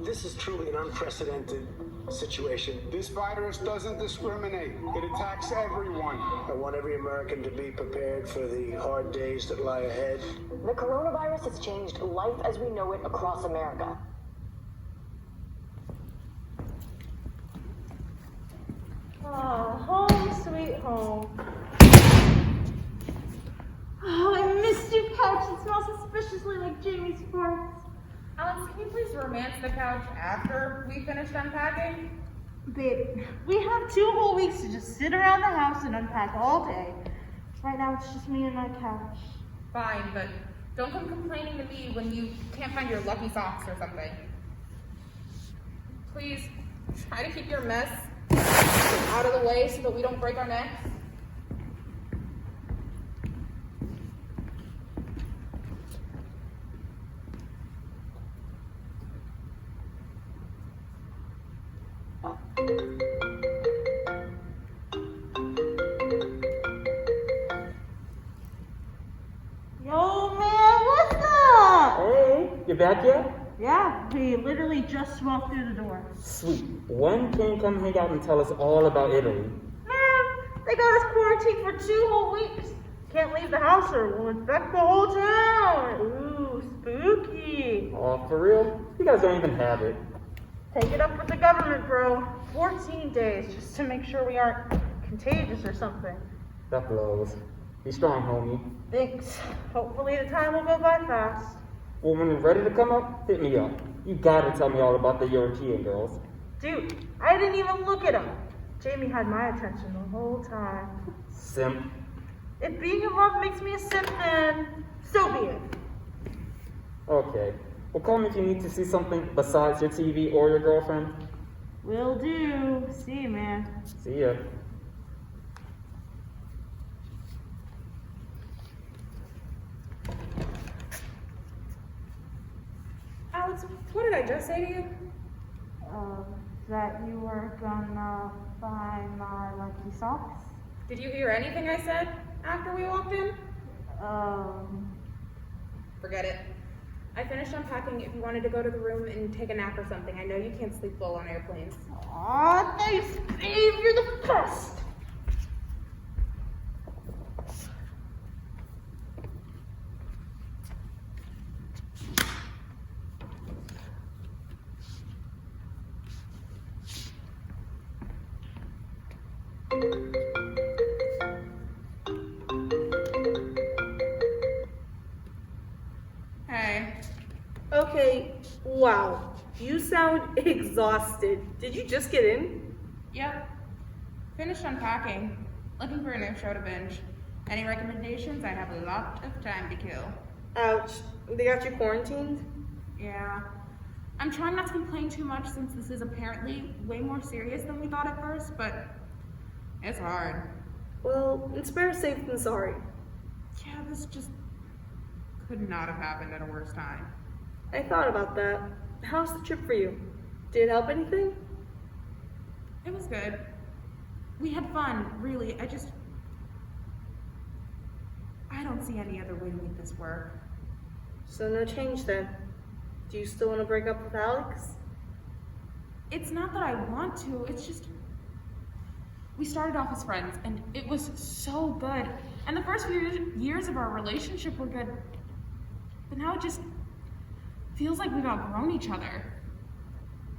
This is truly an unprecedented situation. This virus doesn't discriminate. It attacks everyone. I want every American to be prepared for the hard days that lie ahead. The coronavirus has changed life as we know it across America. Home sweet home. Oh, I missed your couch. It smells suspiciously like Jamie's farts. Alex, can you please romance the couch after we finished unpacking? Babe, we have 2 whole weeks to just sit around the house and unpack all day. Right now, it's just me and my couch. Fine, but don't come complaining to me when you can't find your lucky socks or something. Please, try to keep your mess out of the way so that we don't break our necks. Yo, man, what's up? Hey, you back yet? Yeah, we literally just walked through the door. Sweet. When can you come hang out and tell us all about Italy? Man, they got us quarantined for 2 whole weeks. Can't leave the house or we'll infect the whole town. Ooh, spooky. Oh, for real? You guys don't even have it. Take it up with the government, bro. 14 days just to make sure we aren't contagious or something. That blows. Be strong, homie. Thanks. Hopefully the time will go by fast. Well, when you're ready to come up, hit me up. You gotta tell me all about the European girls. Dude, I didn't even look at him. Jamie had my attention the whole time. Simp. If being in love makes me a simp, then so be it. Okay. Well, call me if you need to see something besides your TV or your girlfriend. Will do. See you, man. See ya. Alex, what did I just say to you? That you were gonna buy my lucky socks? Did you hear anything I said after we walked in? Forget it. I finished unpacking if you wanted to go to the room and take a nap or something. I know you can't sleep well on airplanes. Aw, thanks, babe. You're the best. Hey. Okay, wow. You sound exhausted. Did you just get in? Yep. Finished unpacking. Looking for a new show to binge. Any recommendations? I have a lot of time to kill. Ouch. They got you quarantined? Yeah. I'm trying not to complain too much since this is apparently way more serious than we thought at first, but it's hard. Well, it's better safe than sorry. Yeah, this just could not have happened at a worse time. I thought about that. How's the trip for you? Did it help anything? It was good. We had fun, really. I don't see any other way to make this work. So no change then. Do you still want to break up with Alex? It's not that I want to, it's just we started off as friends and it was so good. And the first few years of our relationship were good. But now it just feels like we've outgrown each other.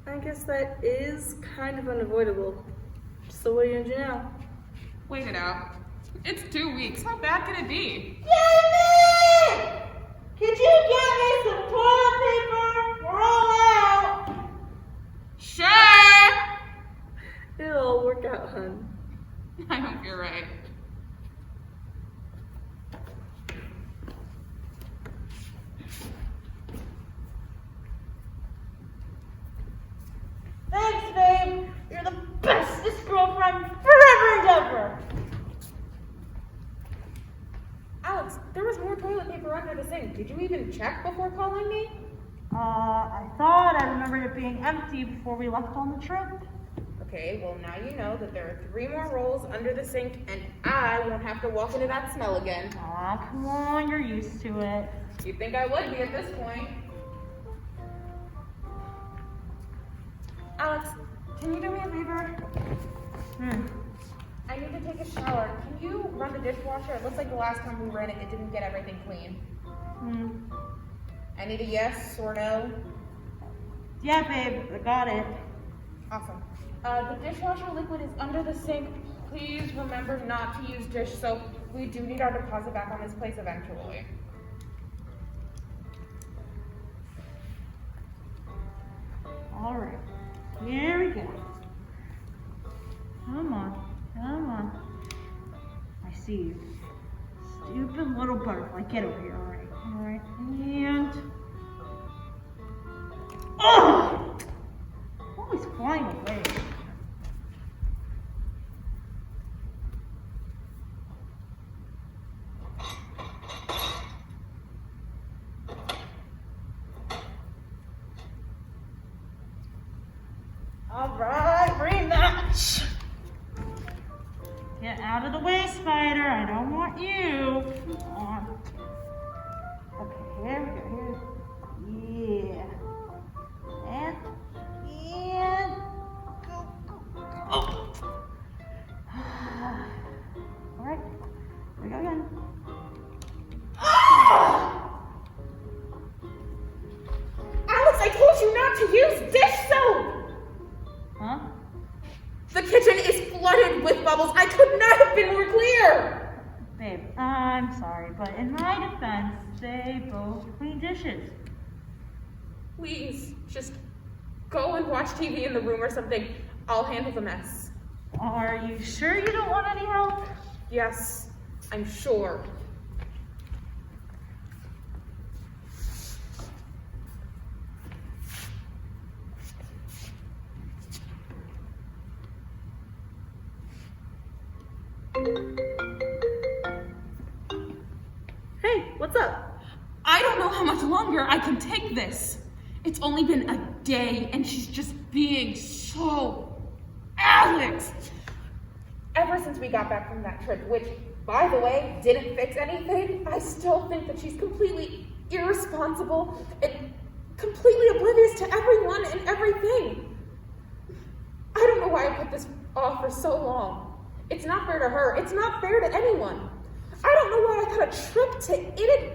I guess that is kind of unavoidable. So what are you gonna do now? Wait it out. It's 2 weeks. How bad can it be? Jamie! Could you get me some toilet paper? We're all out. Sure! It'll all work out, hun. I hope you're right. Thanks, babe. You're the bestest girlfriend forever and ever. Alex, there was more toilet paper under the sink. Did you even check before calling me? I thought I remembered it being empty before we left on the trip. Okay, well now you know that there are 3 more rolls under the sink and I won't have to walk into that smell again. Aw, come on, you're used to it. You'd think I would be at this point. Alex, can you do me a favor? I need to take a shower. Can you run the dishwasher? It looks like the last time we ran it, it didn't get everything clean. I need a yes or no. Yeah, babe, I got it. Awesome. The dishwasher liquid is under the sink. Please remember not to use dish soap. We do need our deposit back on this place eventually. All right, here we go. Come on. I see you. Stupid little butterfly. Get over here, all right. And... Oh! Always flying away. All right, bring that. Get out of the way, spider. I don't want you. Come on. Okay, here we go. Yeah. And go. Oh. All right. Here we go again. Alex, I told you not to use dish soap! Huh? The kitchen is flooded with bubbles. I could not have been more clear. Babe, I'm sorry, but in my defense, they both clean dishes. Please, just go and watch TV in the room or something. I'll handle the mess. Are you sure you don't want any help? Yes, I'm sure. Hey, what's up? I don't know how much longer I can take this. It's only been a day and she's just being so Alex. Ever since we got back from that trip, which, by the way, didn't fix anything, I still think that she's completely irresponsible and completely oblivious to everyone and everything. I don't know why I put this off for so long. It's not fair to her. It's not fair to anyone. I don't know why I got a trip to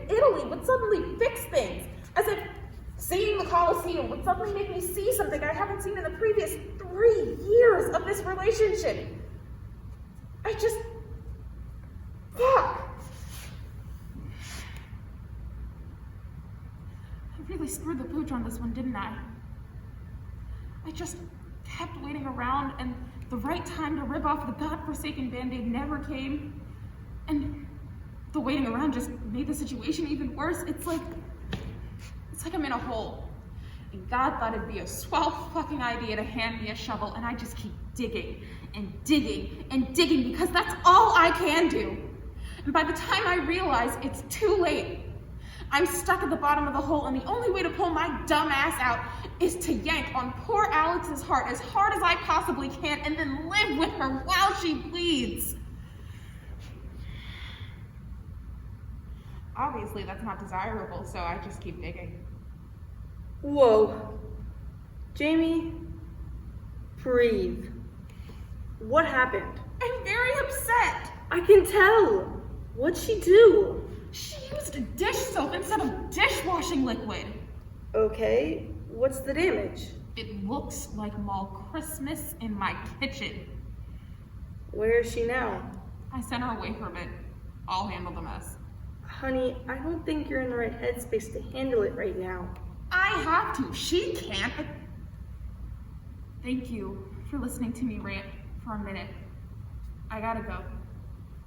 Italy would suddenly fix things. As if seeing the Colosseum would suddenly make me see something I haven't seen in the previous 3 years of this relationship. Fuck. I really screwed the pooch on this one, didn't I? I just kept waiting around and the right time to rip off the godforsaken Band-Aid never came. And the waiting around just made the situation even worse. It's like I'm in a hole. And God thought it'd be a swell fucking idea to hand me a shovel, and I just keep digging and digging and digging because that's all I can do. And by the time I realize it's too late, I'm stuck at the bottom of the hole, and the only way to pull my dumb ass out is to yank on poor Alex's heart as hard as I possibly can and then live with her while she bleeds. Obviously, that's not desirable, so I just keep digging. Whoa. Jamie, breathe. What happened? I'm very upset. I can tell. What'd she do? She used dish soap instead of dishwashing liquid. Okay, what's the damage? It looks like mall Christmas in my kitchen. Where is she now? I sent her away from it. I'll handle the mess. Honey, I don't think you're in the right headspace to handle it right now. I have to. She can't. Thank you for listening to me rant for a minute. I gotta go.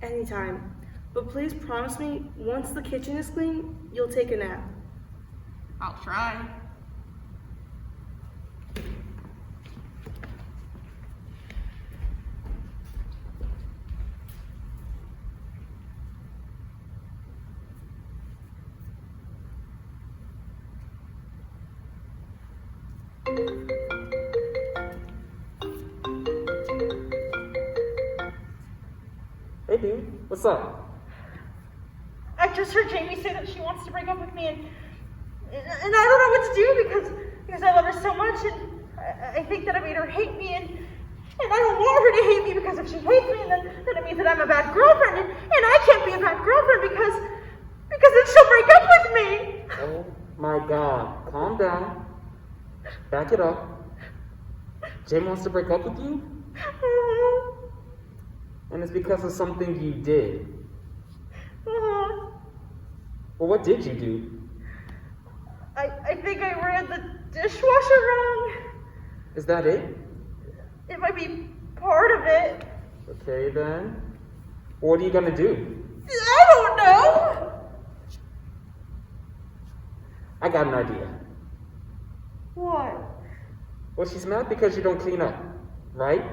Anytime. But please promise me, once the kitchen is clean, you'll take a nap. I'll try. Hey, dude, what's up? I just heard Jamie say that she wants to break up with me, and I don't know what to do because I love her so much, and I think that I made her hate me, and I don't want her to hate me, because if she hates me, then it means that I'm a bad girlfriend, and I can't be a bad girlfriend because then she'll break up with me. Oh my God. Calm down. Back it up. Jim wants to break up with you? And it's because of something you did. Well, what did you do? I think I ran the dishwasher wrong. Is that it? It might be part of it. Okay then. What are you gonna do? I don't know. I got an idea. What? Well, she's mad because you don't clean up, right?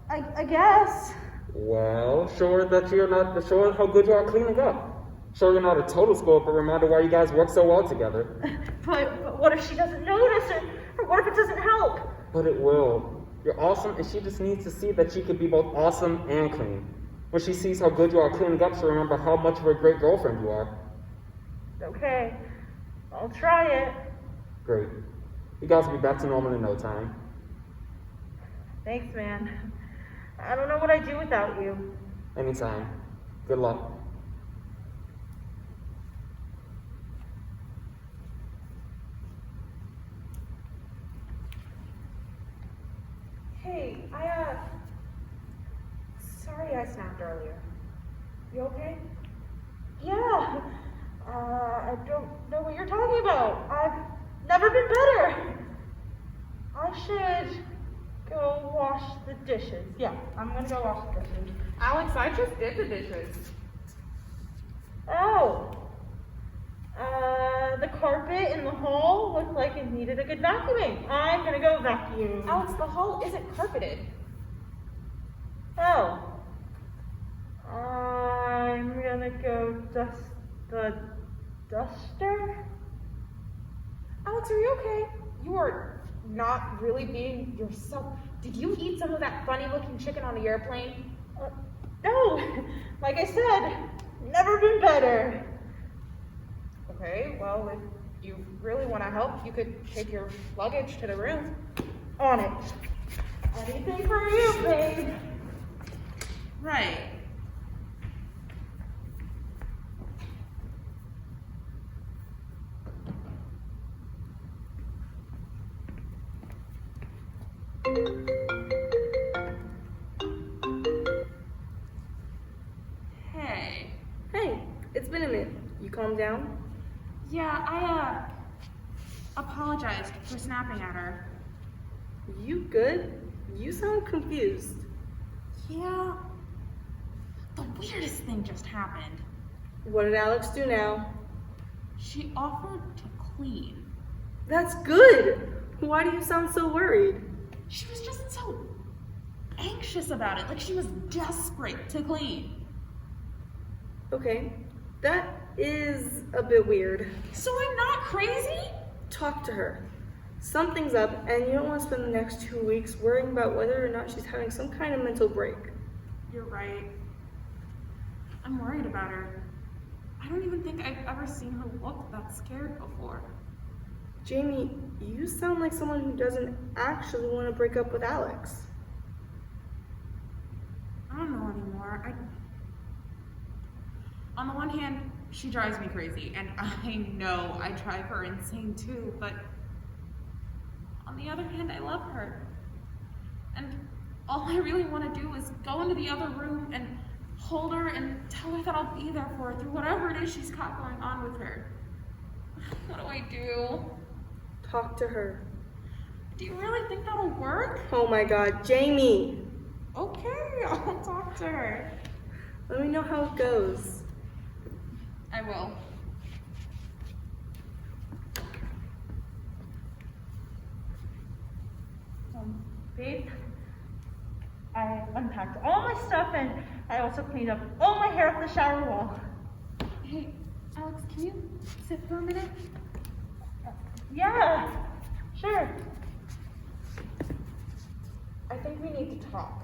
I guess. Well, show her that you're not, show her how good you are cleaning up. Show her you're not a total screw up, but remind her why you guys work so well together. But what if she doesn't notice, or what if it doesn't help? But it will. You're awesome, and she just needs to see that she could be both awesome and clean. When she sees how good you are cleaning up, she'll remember how much of a great girlfriend you are. Okay, I'll try it. Great. You guys will be back to normal in no time. Thanks, man. I don't know what I'd do without you. Anytime. Good luck. Hey, sorry I snapped earlier. You okay? Yeah. I don't know what you're talking about. I've never been better. I should go wash the dishes. Yeah, I'm gonna go wash the dishes. Alex, I just did the dishes. Oh. The carpet in the hall looked like it needed a good vacuuming. I'm gonna go vacuum. Alex, the hall isn't carpeted. Oh. I'm gonna go dust the duster. Alex, are you okay? You are not really being yourself. Did you eat some of that funny-looking chicken on the airplane? No, like I said, never been better. Okay, well, if you really want to help, you could take your luggage to the room. On it. Anything for you, babe. Right. Hey. Hey, it's been a minute. You calmed down? Yeah, I apologized for snapping at her. You good? You sound confused. Yeah. The weirdest thing just happened. What did Alex do now? She offered to clean. That's good. Why do you sound so worried? She was just so anxious about it, like she was desperate to clean. Okay, that is a bit weird. So I'm not crazy? Talk to her. Something's up, and you don't want to spend the next 2 weeks worrying about whether or not she's having some kind of mental break. You're right. I'm worried about her. I don't even think I've ever seen her look that scared before. Jamie, you sound like someone who doesn't actually want to break up with Alex. I don't know anymore. On the one hand, she drives me crazy, and I know I drive her insane too, but on the other hand, I love her. And all I really want to do is go into the other room and hold her and tell her that I'll be there for her through whatever it is she's got going on with her. What do I do? Talk to her. Do you really think that'll work? Oh my God, Jamie! Okay, I'll talk to her. Let me know how it goes. I will. Babe, I unpacked all my stuff, and I also cleaned up all my hair off the shower wall. Hey, Alex, can you sit for a minute? Yeah, sure. I think we need to talk.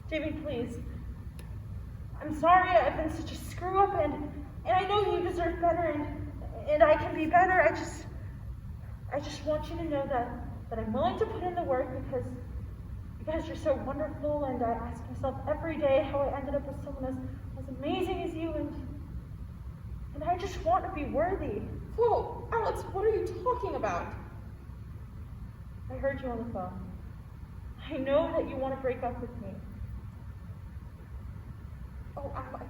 Jamie, please. I'm sorry I've been such a screw up, and I know you deserve better, and I can be better. I just want you to know that I'm willing to put in the work because you're so wonderful, and I ask myself every day how I ended up with someone as amazing as you, and I just want to be worthy. Whoa, Alex, what are you talking about? I heard you on the phone. I know that you want to break up with me. Oh, Alex.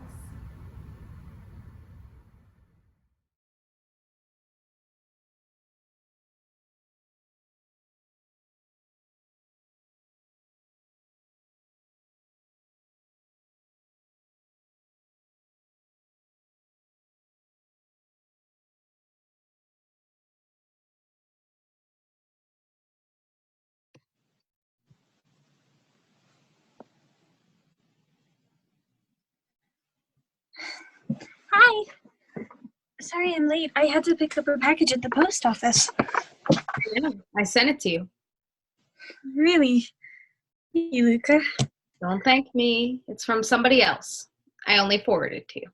Hi. Sorry I'm late. I had to pick up a package at the post office. Yeah, I sent it to you. Really? You, Luca? Don't thank me. It's from somebody else. I only forwarded it to you.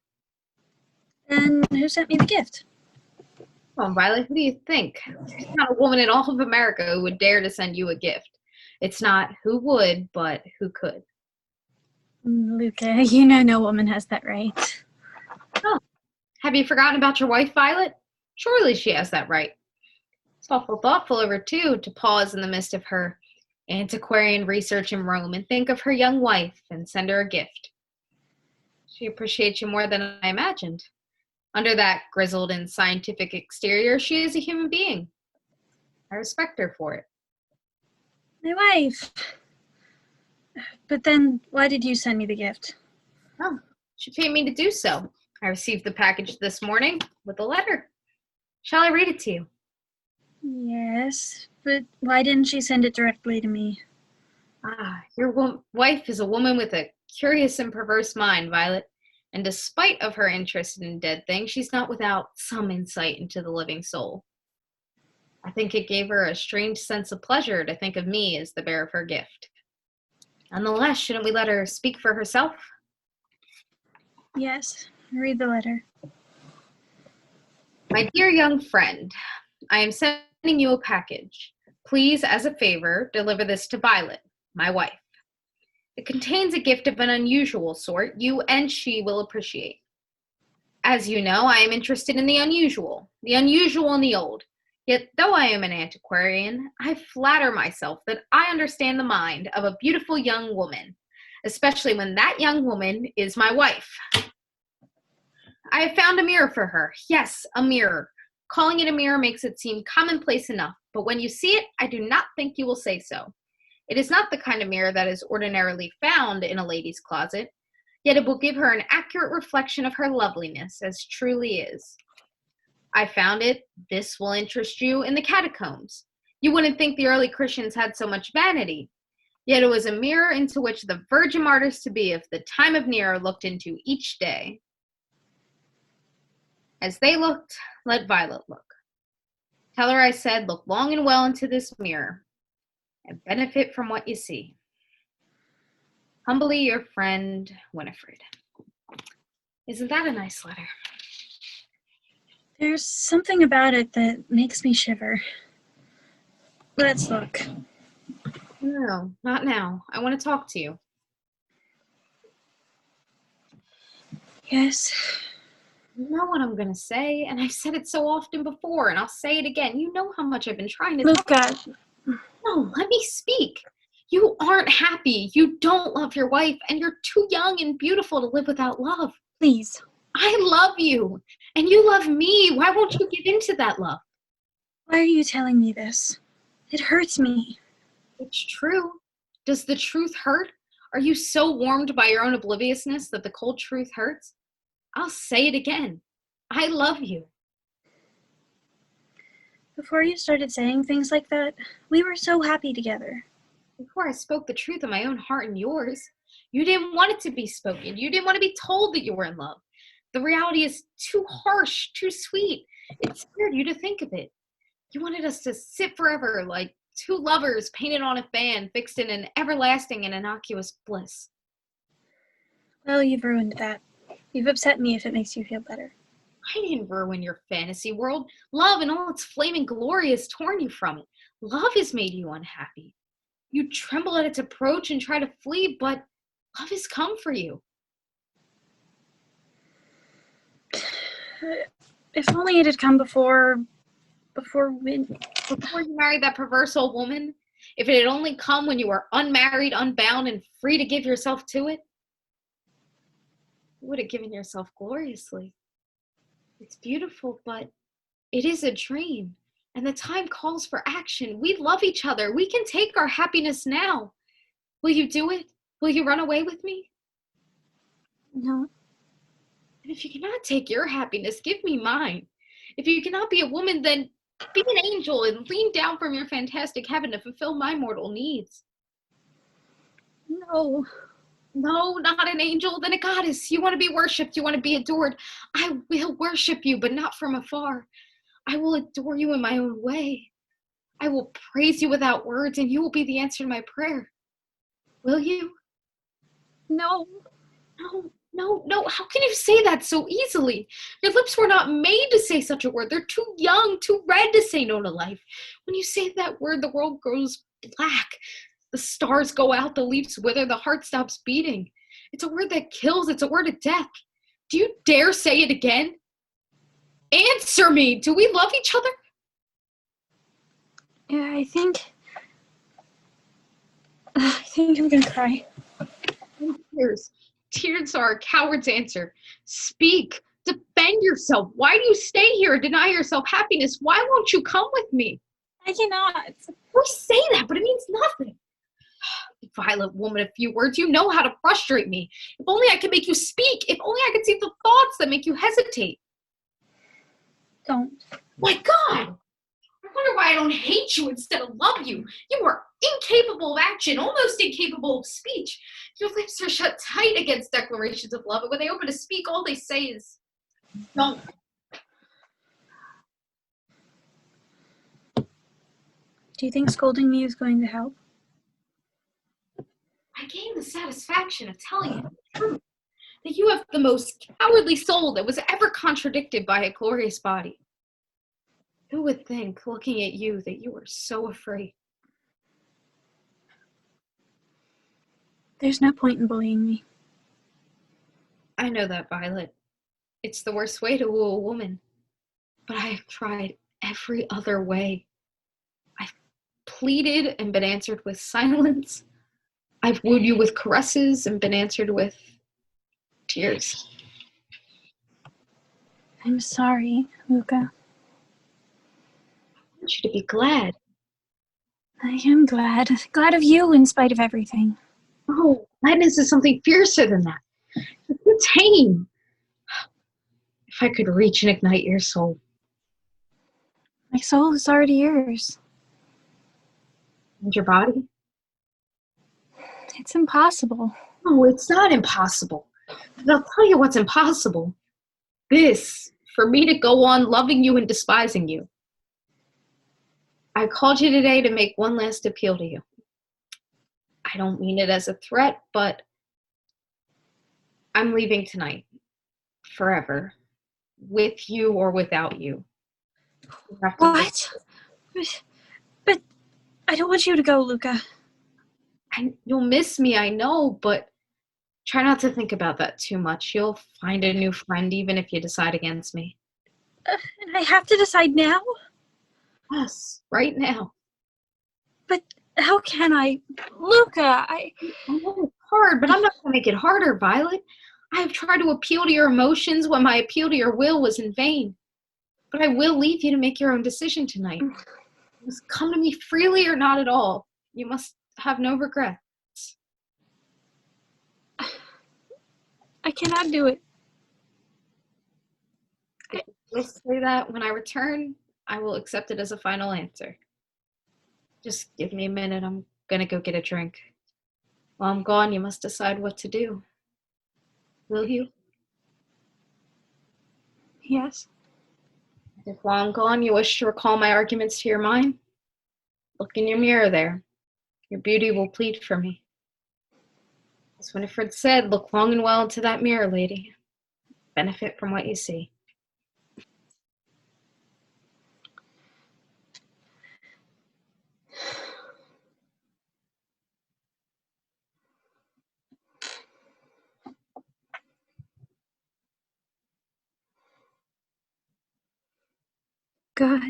And who sent me the gift? Well, Violet, who do you think? There's not a woman in all of America who would dare to send you a gift. It's not who would, but who could. Luca, you know no woman has that right. Oh, have you forgotten about your wife, Violet? Surely she has that right. It's awful thoughtful of her, too, to pause in the midst of her antiquarian research in Rome and think of her young wife and send her a gift. She appreciates you more than I imagined. Under that grizzled and scientific exterior, she is a human being. I respect her for it. My wife. But then, why did you send me the gift? Oh, she paid me to do so. I received the package this morning with a letter. Shall I read it to you? Yes, but why didn't she send it directly to me? Your wife is a woman with a curious and perverse mind, Violet. And despite of her interest in dead things, she's not without some insight into the living soul. I think it gave her a strange sense of pleasure to think of me as the bearer of her gift. Nonetheless, shouldn't we let her speak for herself? Yes, read the letter. My dear young friend, I am sending you a package. Please, as a favor, deliver this to Violet, my wife. It contains a gift of an unusual sort you and she will appreciate. As you know, I am interested in the unusual and the old. Yet, though I am an antiquarian, I flatter myself that I understand the mind of a beautiful young woman, especially when that young woman is my wife. I have found a mirror for her. Yes, a mirror. Calling it a mirror makes it seem commonplace enough, but when you see it, I do not think you will say so. It is not the kind of mirror that is ordinarily found in a lady's closet, yet it will give her an accurate reflection of her loveliness, as truly is. I found it. This will interest you in the catacombs. You wouldn't think the early Christians had so much vanity, yet it was a mirror into which the virgin martyrs-to-be of the time of Nero looked into each day. As they looked, let Violet look. Tell her I said, look long and well into this mirror, and benefit from what you see. Humbly your friend, Winifred. Isn't that a nice letter? There's something about it that makes me shiver. Let's look. No, not now. I want to talk to you. Yes. You know what I'm going to say, and I've said it so often before, and I'll say it again. You know how much I've been trying to Luca. talk. No, let me speak. You aren't happy. You don't love your wife, and you're too young and beautiful to live without love. Please. I love you, and you love me. Why won't you give in to that love? Why are you telling me this? It hurts me. It's true. Does the truth hurt? Are you so warmed by your own obliviousness that the cold truth hurts? I'll say it again. I love you. Before you started saying things like that, we were so happy together. Before I spoke the truth of my own heart and yours, you didn't want it to be spoken. You didn't want to be told that you were in love. The reality is too harsh, too sweet. It scared you to think of it. You wanted us to sit forever like two lovers painted on a fan, fixed in an everlasting and innocuous bliss. Well, you've ruined that. You've upset me if it makes you feel better. I didn't ruin your fantasy world. Love in all its flaming glory has torn you from it. Love has made you unhappy. You tremble at its approach and try to flee, but love has come for you. If only it had come before we... Before you married that perverse old woman, if it had only come when you were unmarried, unbound, and free to give yourself to it, you would have given yourself gloriously. It's beautiful, but it is a dream, and the time calls for action. We love each other. We can take our happiness now. Will you do it? Will you run away with me? No. And if you cannot take your happiness, give me mine. If you cannot be a woman, then be an angel and lean down from your fantastic heaven to fulfill my mortal needs. No. No, not an angel, then a goddess. You want to be worshipped, you want to be adored. I will worship you, but not from afar. I will adore you in my own way. I will praise you without words, and you will be the answer to my prayer. Will you? No. No. How can you say that so easily? Your lips were not made to say such a word. They're too young, too red to say no to life. When you say that word, the world grows black. The stars go out, the leaves wither, the heart stops beating. It's a word that kills. It's a word of death. Do you dare say it again? Answer me. Do we love each other? Yeah, I think I'm gonna cry. Tears. Tears are a coward's answer. Speak. Defend yourself. Why do you stay here and deny yourself happiness? Why won't you come with me? I cannot. We say that, but it means nothing. Violent woman, a few words. You know how to frustrate me. If only I could make you speak. If only I could see the thoughts that make you hesitate. Don't. My God! I wonder why I don't hate you instead of love you. You are incapable of action, almost incapable of speech. Your lips are shut tight against declarations of love, and when they open to speak, all they say is, don't. Do you think scolding me is going to help? I gain the satisfaction of telling you the truth, that you have the most cowardly soul that was ever contradicted by a glorious body. Who would think, looking at you, that you were so afraid? There's no point in bullying me. I know that, Violet. It's the worst way to woo a woman. But I have tried every other way. I've pleaded and been answered with silence. I've wooed you with caresses and been answered with tears. I'm sorry, Luca. I want you to be glad. I am glad. Glad of you in spite of everything. Oh, gladness is something fiercer than that. It's tame. If I could reach and ignite your soul. My soul is already yours. And your body? It's impossible. No, it's not impossible. But I'll tell you what's impossible. This, for me to go on loving you and despising you. I called you today to make one last appeal to you. I don't mean it as a threat, but I'm leaving tonight. Forever. With you or without you. What? But I don't want you to go, Luca. You'll miss me, I know, but try not to think about that too much. You'll find a new friend even if you decide against me. And I have to decide now? Yes, right now. But how can I? Luca, I know it's hard, but I'm not going to make it harder, Violet. I have tried to appeal to your emotions when my appeal to your will was in vain. But I will leave you to make your own decision tonight. You must come to me freely or not at all. You must have no regrets. I cannot do it. If you just say that when I return, I will accept it as a final answer. Just give me a minute. I'm going to go get a drink. While I'm gone, you must decide what to do. Will you? Yes. If while I'm gone you wish to recall my arguments to your mind, look in your mirror there. Your beauty will plead for me. As Winifred said, look long and well into that mirror, lady. Benefit from what you see. God,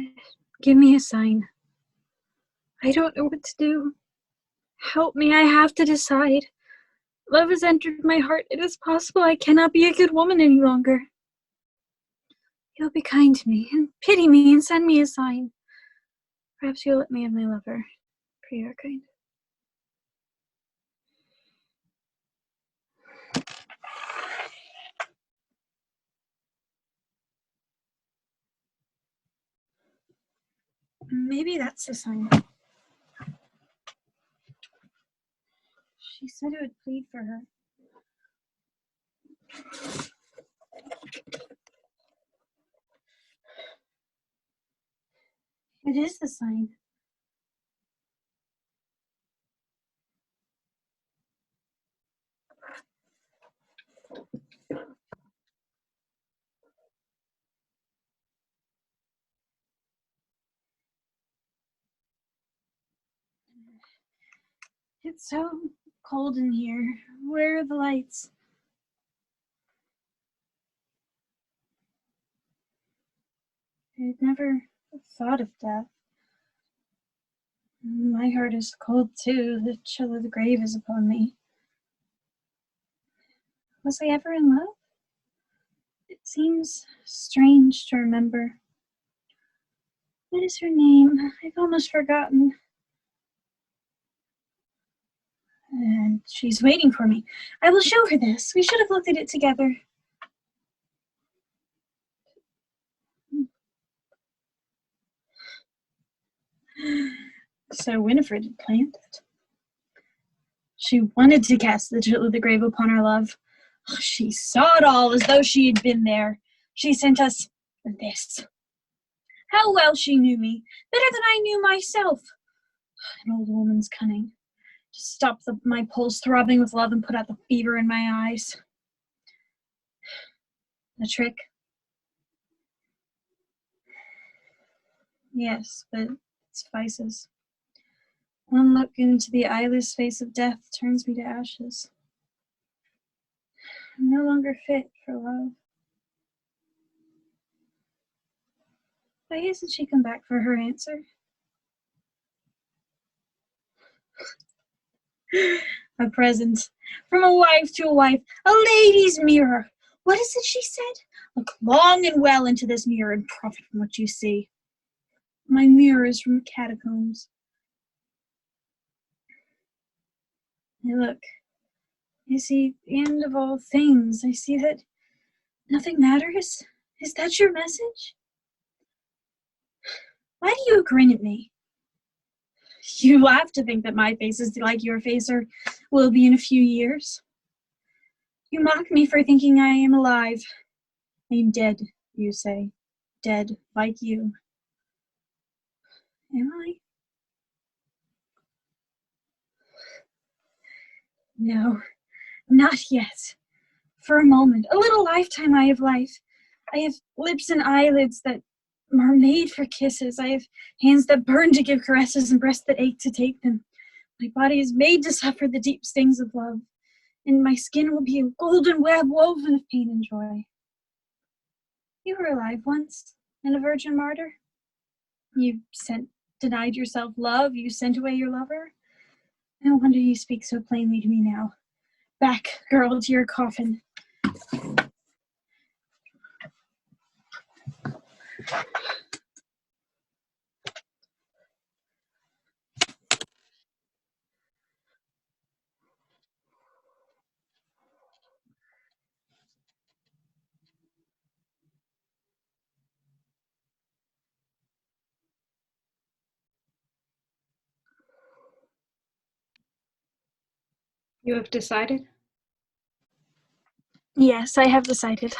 give me a sign. I don't know what to do. Help me, I have to decide. Love has entered my heart. It is possible I cannot be a good woman any longer. You'll be kind to me, and pity me, and send me a sign. Perhaps you'll let me have my lover. Pray you are kind. Maybe that's the sign. She said it would plead for her. It is the sign. It's so cold in here. Where are the lights? I'd never thought of death. My heart is cold too. The chill of the grave is upon me. Was I ever in love? It seems strange to remember. What is her name? I've almost forgotten. And she's waiting for me. I will show her this. We should have looked at it together. So Winifred had planned it. She wanted to cast the chill of the grave upon our love. She saw it all as though she had been there. She sent us this. How well she knew me, better than I knew myself. An old woman's cunning. To stop my pulse throbbing with love and put out the fever in my eyes. A trick? Yes, but it suffices. One look into the eyeless face of death turns me to ashes. I'm no longer fit for love. Why hasn't she come back for her answer? A present. From a wife to a wife. A lady's mirror. What is it she said? Look long and well into this mirror and profit from what you see. My mirror is from the catacombs. I look. I see the end of all things. I see that nothing matters. Is that your message? Why do you grin at me? You laugh to think that my face is like your face or will be in a few years. You mock me for thinking I am alive. I am dead, you say. Dead, like you. Am I? No, not yet. For a moment, a little lifetime I have life. I have lips and eyelids that are made for kisses. I have hands that burn to give caresses and breasts that ache to take them. My body is made to suffer the deep stings of love, and my skin will be a golden web woven of pain and joy. You were alive once, and a virgin martyr. You denied yourself love. You sent away your lover. No wonder you speak so plainly to me now. Back, girl, to your coffin. You have decided? Yes, I have decided.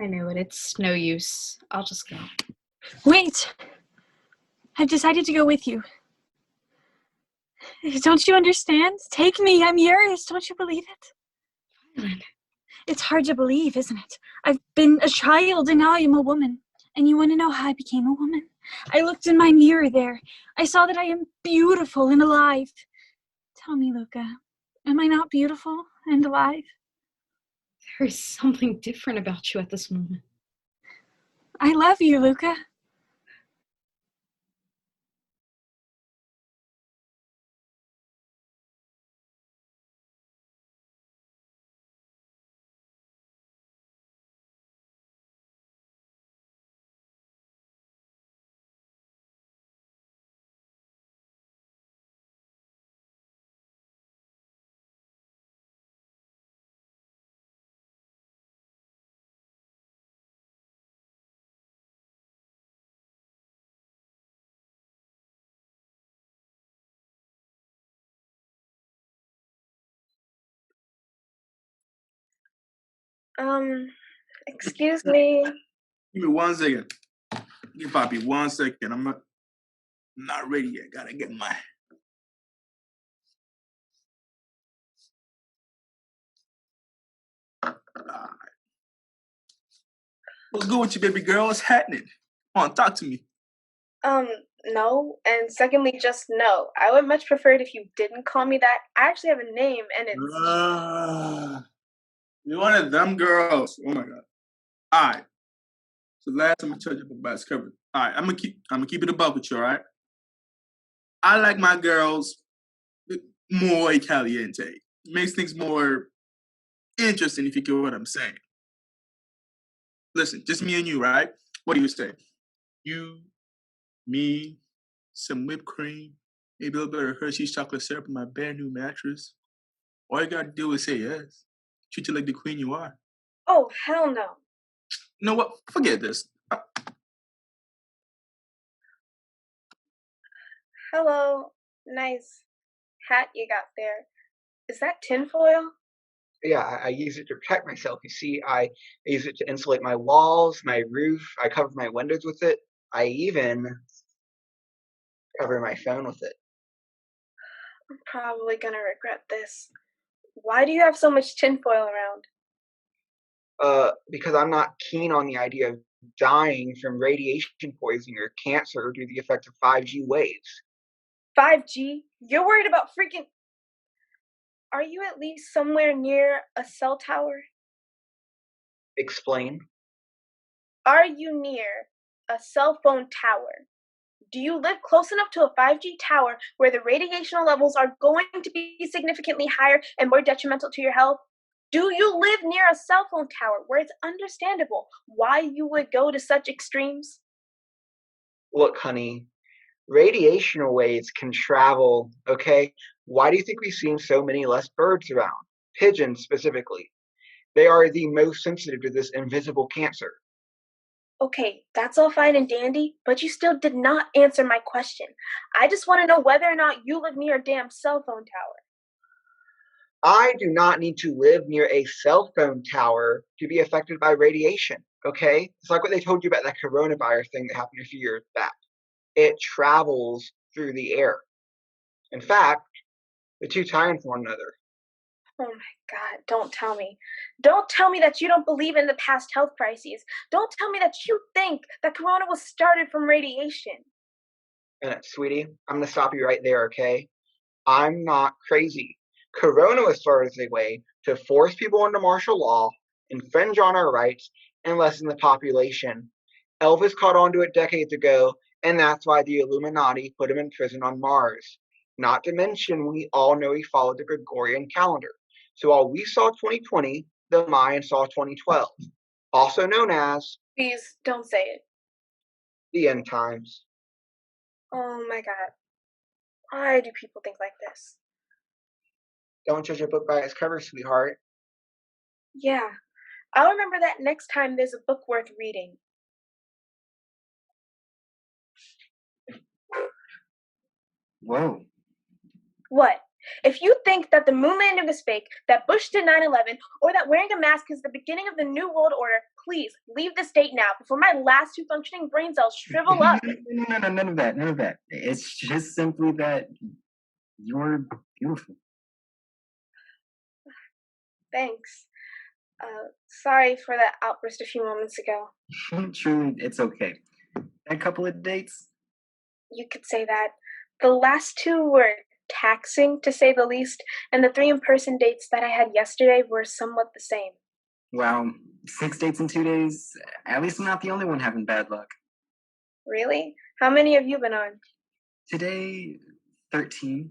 I know it. It's no use. I'll just go. Wait! I've decided to go with you. Don't you understand? Take me, I'm yours. Don't you believe it? Violet. It's hard to believe, isn't it? I've been a child and now I am a woman. And you want to know how I became a woman? I looked in my mirror there. I saw that I am beautiful and alive. Tell me, Luca, am I not beautiful and alive? There is something different about you at this moment. I love you, Luca. Excuse me. Give me 1 second. Give Poppy 1 second. I'm not ready yet. Gotta get my. What's good with you, baby girl? What's happening? Come on, talk to me. No. And secondly, just no. I would much prefer it if you didn't call me that. I actually have a name, and it's... You're one of them girls. Oh my god. All right. So last time I told you about this cover. All right, I'm gonna keep it above with you. All right. I like my girls more caliente. Makes things more interesting if you get what I'm saying. Listen, just me and you, right? What do you say? You, me, some whipped cream, maybe a little bit of Hershey's chocolate syrup on my brand new mattress. All you gotta do is say yes. Treat you like the queen you are. Oh, hell no. You know what? Forget this. Hello. Nice hat you got there. Is that tinfoil? Yeah, I use it to protect myself. You see, I use it to insulate my walls, my roof. I cover my windows with it. I even cover my phone with it. I'm probably gonna regret this. Why do you have so much tinfoil around? Because I'm not keen on the idea of dying from radiation poisoning or cancer due to the effect of 5G waves. 5G? You're worried about freaking... Are you at least somewhere near a cell tower? Explain. Are you near a cell phone tower? Do you live close enough to a 5G tower where the radiation levels are going to be significantly higher and more detrimental to your health? Do you live near a cell phone tower where it's understandable why you would go to such extremes? Look, honey, radiation waves can travel, okay? Why do you think we've seen so many less birds around? Pigeons specifically. They are the most sensitive to this invisible cancer. Okay, that's all fine and dandy, but you still did not answer my question. I just want to know whether or not you live near a damn cell phone tower. I do not need to live near a cell phone tower to be affected by radiation, okay? It's like what they told you about that coronavirus thing that happened a few years back. It travels through the air. In fact, the two tie in for one another. Oh my God, don't tell me. Don't tell me that you don't believe in the past health crises. Don't tell me that you think that corona was started from radiation. And sweetie, I'm going to stop you right there, okay? I'm not crazy. Corona was started as a way to force people under martial law, infringe on our rights, and lessen the population. Elvis caught on to it decades ago, and that's why the Illuminati put him in prison on Mars. Not to mention, we all know he followed the Gregorian calendar. So while we saw 2020, the Mayans saw 2012, also known as... Please, don't say it. The end times. Oh my God. Why do people think like this? Don't judge a book by its cover, sweetheart. Yeah, I'll remember that next time there's a book worth reading. Whoa. What? If you think that the moon landing was fake, that Bush did 9/11, or that wearing a mask is the beginning of the New World Order, please leave this date now before my last two functioning brain cells shrivel up. No, none of that. None of that. It's just simply that you're beautiful. Thanks. Sorry for that outburst a few moments ago. Truly, it's okay. A couple of dates? You could say that. The last two were taxing, to say the least, and the 3 in-person dates that I had yesterday were somewhat the same. Wow, 6 dates in 2 days? At least I'm not the only one having bad luck. Really? How many have you been on? Today, 13.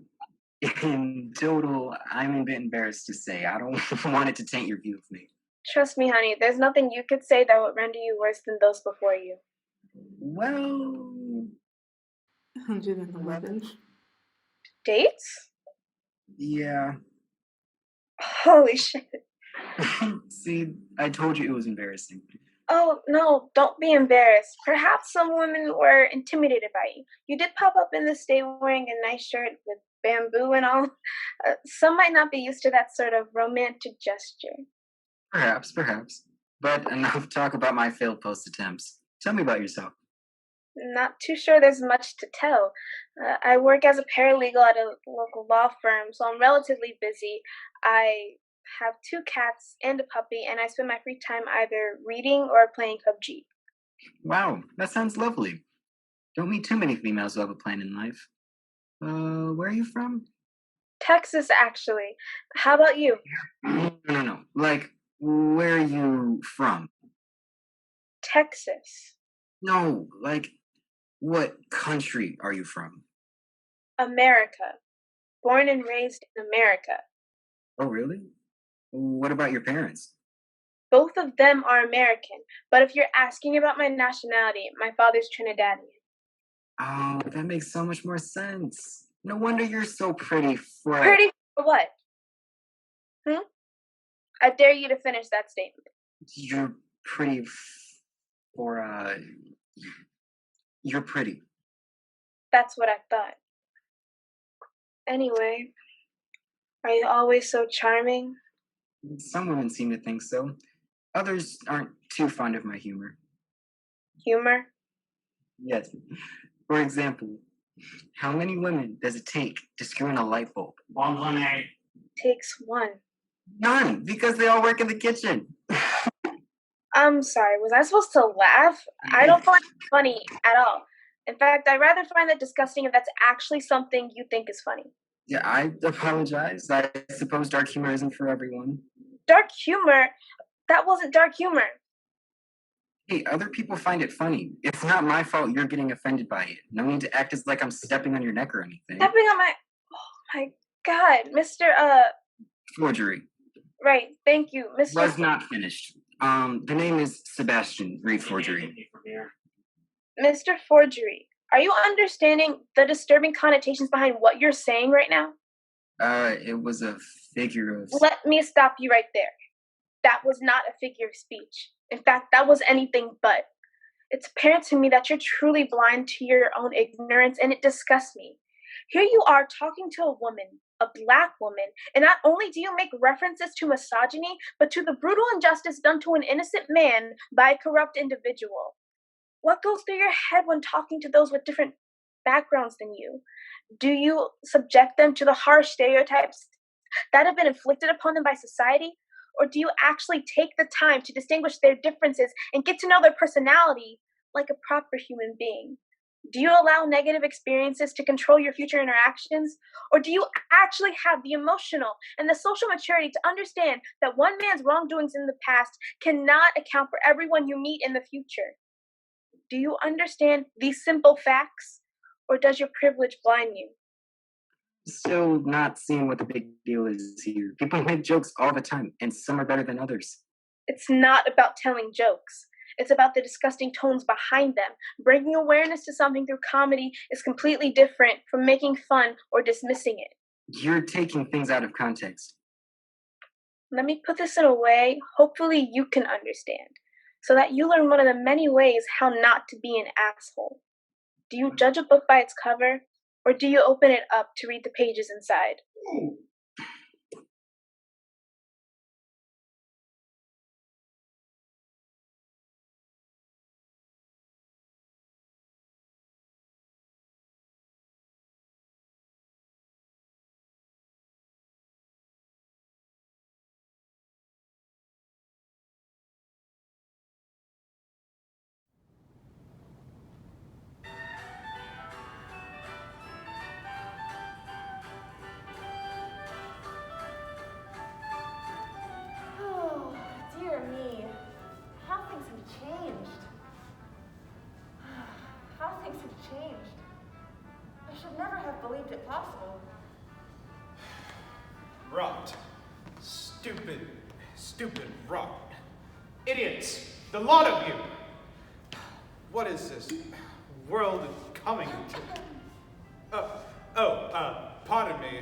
In total, I'm a bit embarrassed to say. I don't want it to taint your view of me. Trust me, honey, there's nothing you could say that would render you worse than those before you. Well, 111. Dates? yeah. Holy shit. See, I told you it was embarrassing. Oh, no, don't be embarrassed. Perhaps some women were intimidated by you. You did pop up in this day wearing a nice shirt with bamboo and all. Some might not be used to that sort of romantic gesture. Perhaps. But enough talk about my failed post attempts. Tell me about yourself. Not too sure there's much to tell. I work as a paralegal at a local law firm, so I'm relatively busy. I have 2 cats and a puppy, and I spend my free time either reading or playing PUBG. Wow, that sounds lovely. Don't meet too many females who have a plan in life. Where are you from? Texas, actually. How about you? No. Like, where are you from? Texas. No, like, what country are you from? America. Born and raised in America. Oh, really? What about your parents? Both of them are American, but if you're asking about my nationality, my father's Trinidadian. Oh, that makes so much more sense. No wonder you're so pretty for Pretty for what? I dare you to finish that statement. You're pretty for you're pretty. That's what I thought. Anyway, are you always so charming? Some women seem to think so. Others aren't too fond of my humor. Humor? Yes. For example, how many women does it take to screw in a light bulb? 100. Takes one. None, because they all work in the kitchen. I'm sorry, was I supposed to laugh? I don't find it funny at all. In fact, I'd rather find that disgusting if that's actually something you think is funny. Yeah, I apologize. I suppose dark humor isn't for everyone. Dark humor? That wasn't dark humor. Hey, other people find it funny. It's not my fault you're getting offended by it. No need to act as like I'm stepping on your neck or anything. Stepping on my... Oh my god, Mr. Forgery. Right, thank you, Mr. Was not finished. The name is Sebastian. Read forgery. Mr. Forgery, are you understanding the disturbing connotations behind what you're saying right now? It was a figure of... Let me stop you right there. That was not a figure of speech. In fact, that was anything but. It's apparent to me that you're truly blind to your own ignorance, and it disgusts me. Here you are talking to a woman, a black woman, and not only do you make references to misogyny, but to the brutal injustice done to an innocent man by a corrupt individual. What goes through your head when talking to those with different backgrounds than you? Do you subject them to the harsh stereotypes that have been inflicted upon them by society? Or do you actually take the time to distinguish their differences and get to know their personality like a proper human being? Do you allow negative experiences to control your future interactions? Or do you actually have the emotional and the social maturity to understand that one man's wrongdoings in the past cannot account for everyone you meet in the future? Do you understand these simple facts? Or does your privilege blind you? Still not seeing what the big deal is here. People make jokes all the time, and some are better than others. It's not about telling jokes. It's about the disgusting tones behind them. Bringing awareness to something through comedy is completely different from making fun or dismissing it. You're taking things out of context. Let me put this in a way hopefully you can understand, so that you learn one of the many ways how not to be an asshole. Do you judge a book by its cover, or do you open it up to read the pages inside? things had changed. I should never have believed it possible. Rot. Stupid, stupid rot. Idiots, the lot of you. What is this world coming to? Pardon me.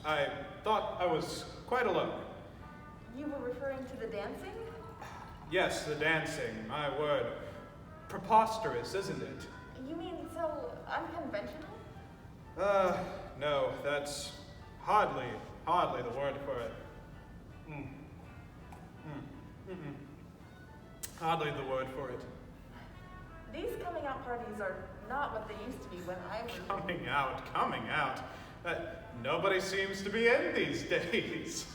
I thought I was quite alone. You were referring to the dancing? Yes, the dancing, my word. Preposterous, isn't it? You mean so unconventional? No, that's hardly the word for it. Hardly the word for it. These coming out parties are not what they used to be when I was... Coming out. Nobody seems to be in these days.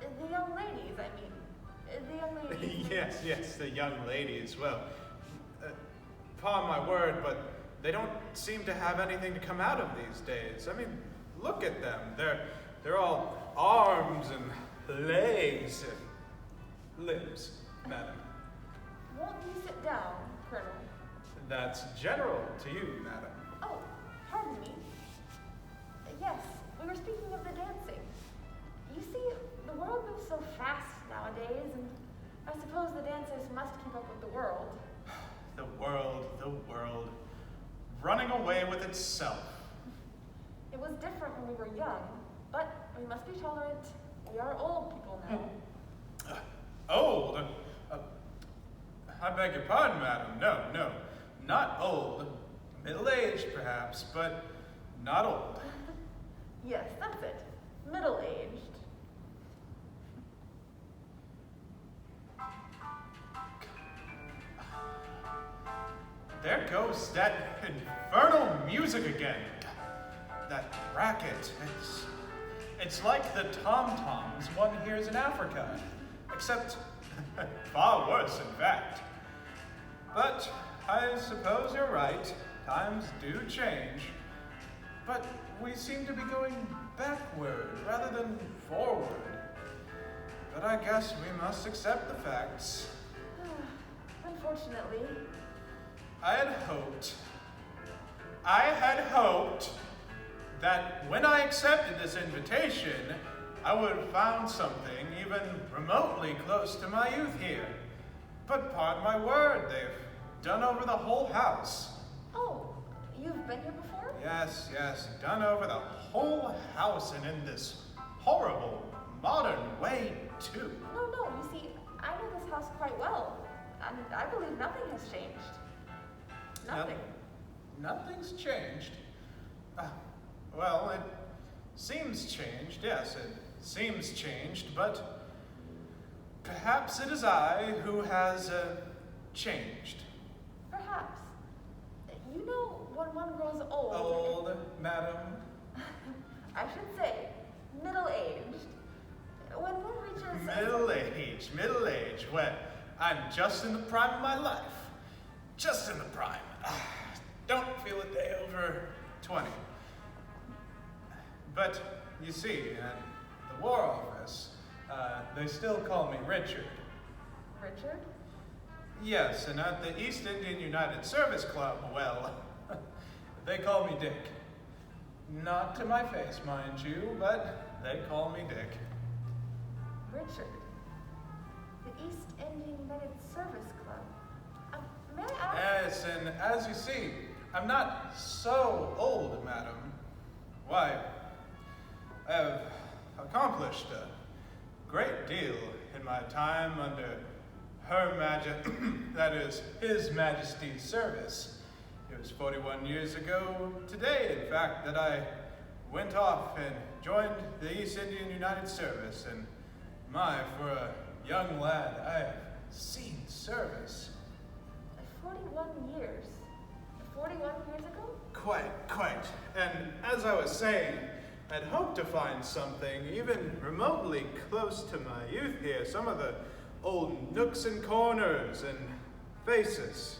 The young ladies, I mean. The young ladies. Yes, the young ladies. Well, upon my word, but they don't seem to have anything to come out of these days. I mean, look at them. They're all arms and legs and limbs, madam. Won't you sit down, Colonel? That's general to you, madam. Oh, pardon me. Yes, we were speaking of the dancing. You see, the world moves so fast nowadays, and I suppose the dancers must keep up with the world. The world. Running away with itself. It was different when we were young, but we must be tolerant. We are old people now. Old? I beg your pardon, madam. No. Not old. Middle-aged, perhaps, but not old. Yes, that's it. Middle-aged. There goes that infernal music again. That racket. It's like the tom-toms one hears in Africa, except far worse, in fact. But I suppose you're right. Times do change. But we seem to be going backward rather than forward. But I guess we must accept the facts. Unfortunately. I had hoped that when I accepted this invitation, I would have found something even remotely close to my youth here. But pardon my word, they've done over the whole house. Oh, you've been here before? Yes, done over the whole house and in this horrible, modern way, too. No, you see, I know this house quite well, and I believe nothing has changed. Nothing. Nothing's changed. Well, it seems changed, yes, it seems changed, but perhaps it is I who has changed. Perhaps. You know, when one grows old... Old, madam? I should say, middle-aged. When one reaches... Middle age. Well, I'm just in the prime of my life. Just in the prime. Don't feel a day over 20. But, you see, at the War Office, they still call me Richard. Richard? Yes, and at the East Indian United Service Club, well, they call me Dick. Not to my face, mind you, but they call me Dick. Richard? The East Indian United Service Club? May I ask? Yes, and as you see, I'm not so old, madam. Why, I have accomplished a great deal in my time under Her Majesty, that is, His Majesty's service. It was 41 years ago today, in fact, that I went off and joined the East Indian United Service, and my, for a young lad, I have seen service. 41 years? 41 years ago? Quite. And as I was saying, I'd hoped to find something even remotely close to my youth here, some of the old nooks and corners and faces.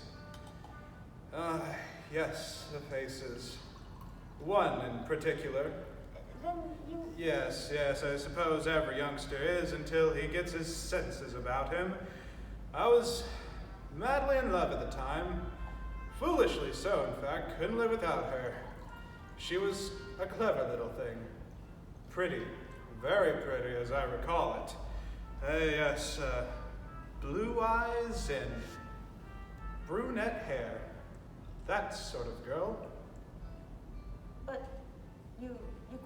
Yes, the faces. One in particular. Then you... Yes, I suppose every youngster is until he gets his senses about him. I was madly in love at the time. Foolishly so, in fact. Couldn't live without her. She was a clever little thing. Pretty. Very pretty, as I recall it. Yes, blue eyes and brunette hair. That sort of girl. But you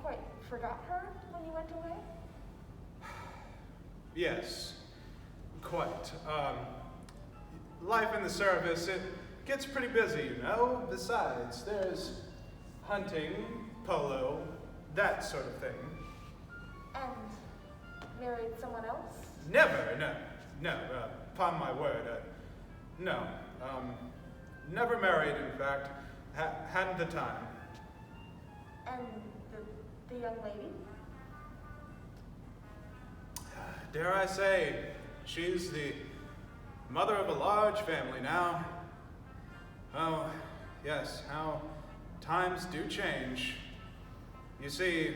quite forgot her when you went away? Yes, quite. Life in the service, it gets pretty busy, you know. Besides, there's hunting, polo, that sort of thing. And married someone else? Never, no, upon my word, no. Never married, in fact. Hadn't the time. And the young lady? Dare I say, she's the mother of a large family now. Oh, yes, how times do change. You see,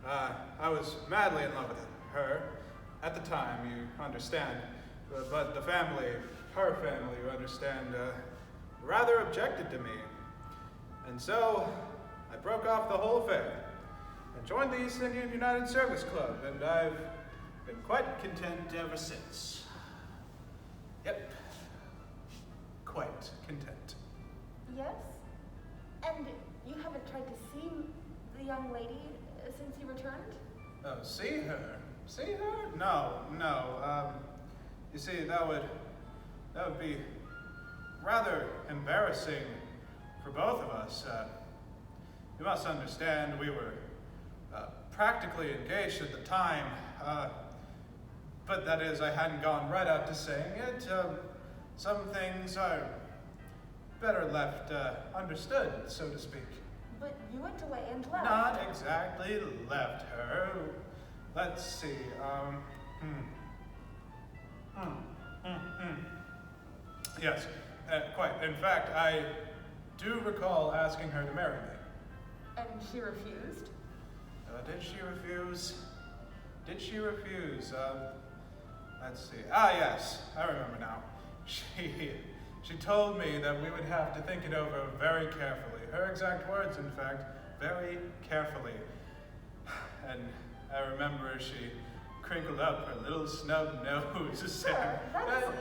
I was madly in love with her at the time, you understand. But the family, her family, you understand, rather objected to me. And so, I broke off the whole affair and joined the East Indian United Service Club, and I've been quite content ever since. Yep. Quite content. Yes? And you haven't tried to see the young lady since you returned? Oh, see her? See her? No. You see, that would be rather embarrassing for both of us. You must understand, we were practically engaged at the time. But that is, I hadn't gone right out to saying it. Some things are better left understood, so to speak. But you went away and left. Not exactly left her. Let's see. Yes, quite. In fact, I do recall asking her to marry me. And she refused? Did she refuse? Did she refuse? Let's see. Ah, yes, I remember now. She told me that we would have to think it over very carefully. Her exact words, in fact, very carefully. And I remember she crinkled up her little snub nose.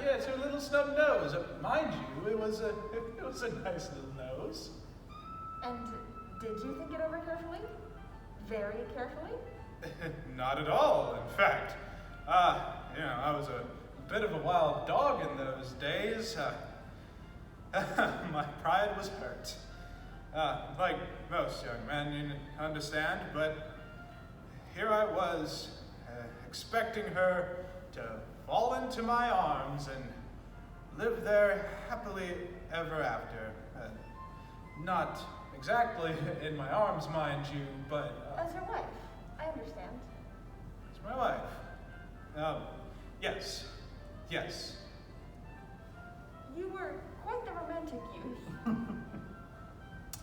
Yes, her little snub nose. Mind you, it was a nice little nose. And did you think it over carefully? Very carefully? Not at all, in fact. I was a bit of a wild dog in those days. My pride was hurt. Like most young men, you understand, but here I was, expecting her to fall into my arms and live there happily ever after. Not exactly in my arms, mind you, but... As your wife, I understand. As my wife. Yes. You were quite the romantic youth.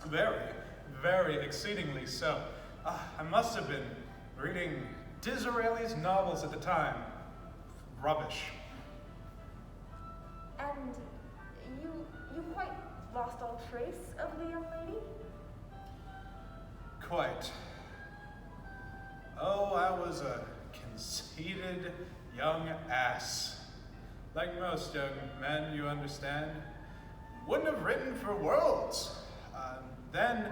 Very, very exceedingly so. I must have been reading Disraeli's novels at the time. Rubbish. And you quite lost all trace of the young lady? Quite. Oh, I was a conceited young ass. Like most young men, you understand. Wouldn't have written for worlds. Then,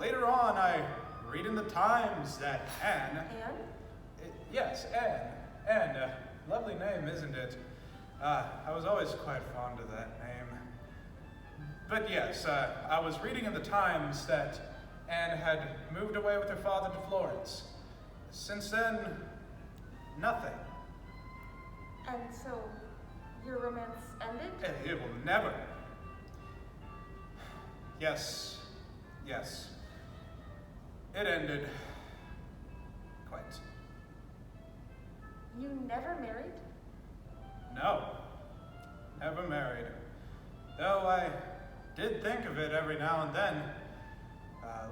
later on, I read in the Times that Anne... Anne? Yes, Anne. Anne, lovely name, isn't it? I was always quite fond of that name. But yes, I was reading in the Times that Anne had moved away with her father to Florence. Since then, nothing. And so, your romance ended? It will never. Yes. It ended. Quite. You never married? No. Never married. Though I did think of it every now and then.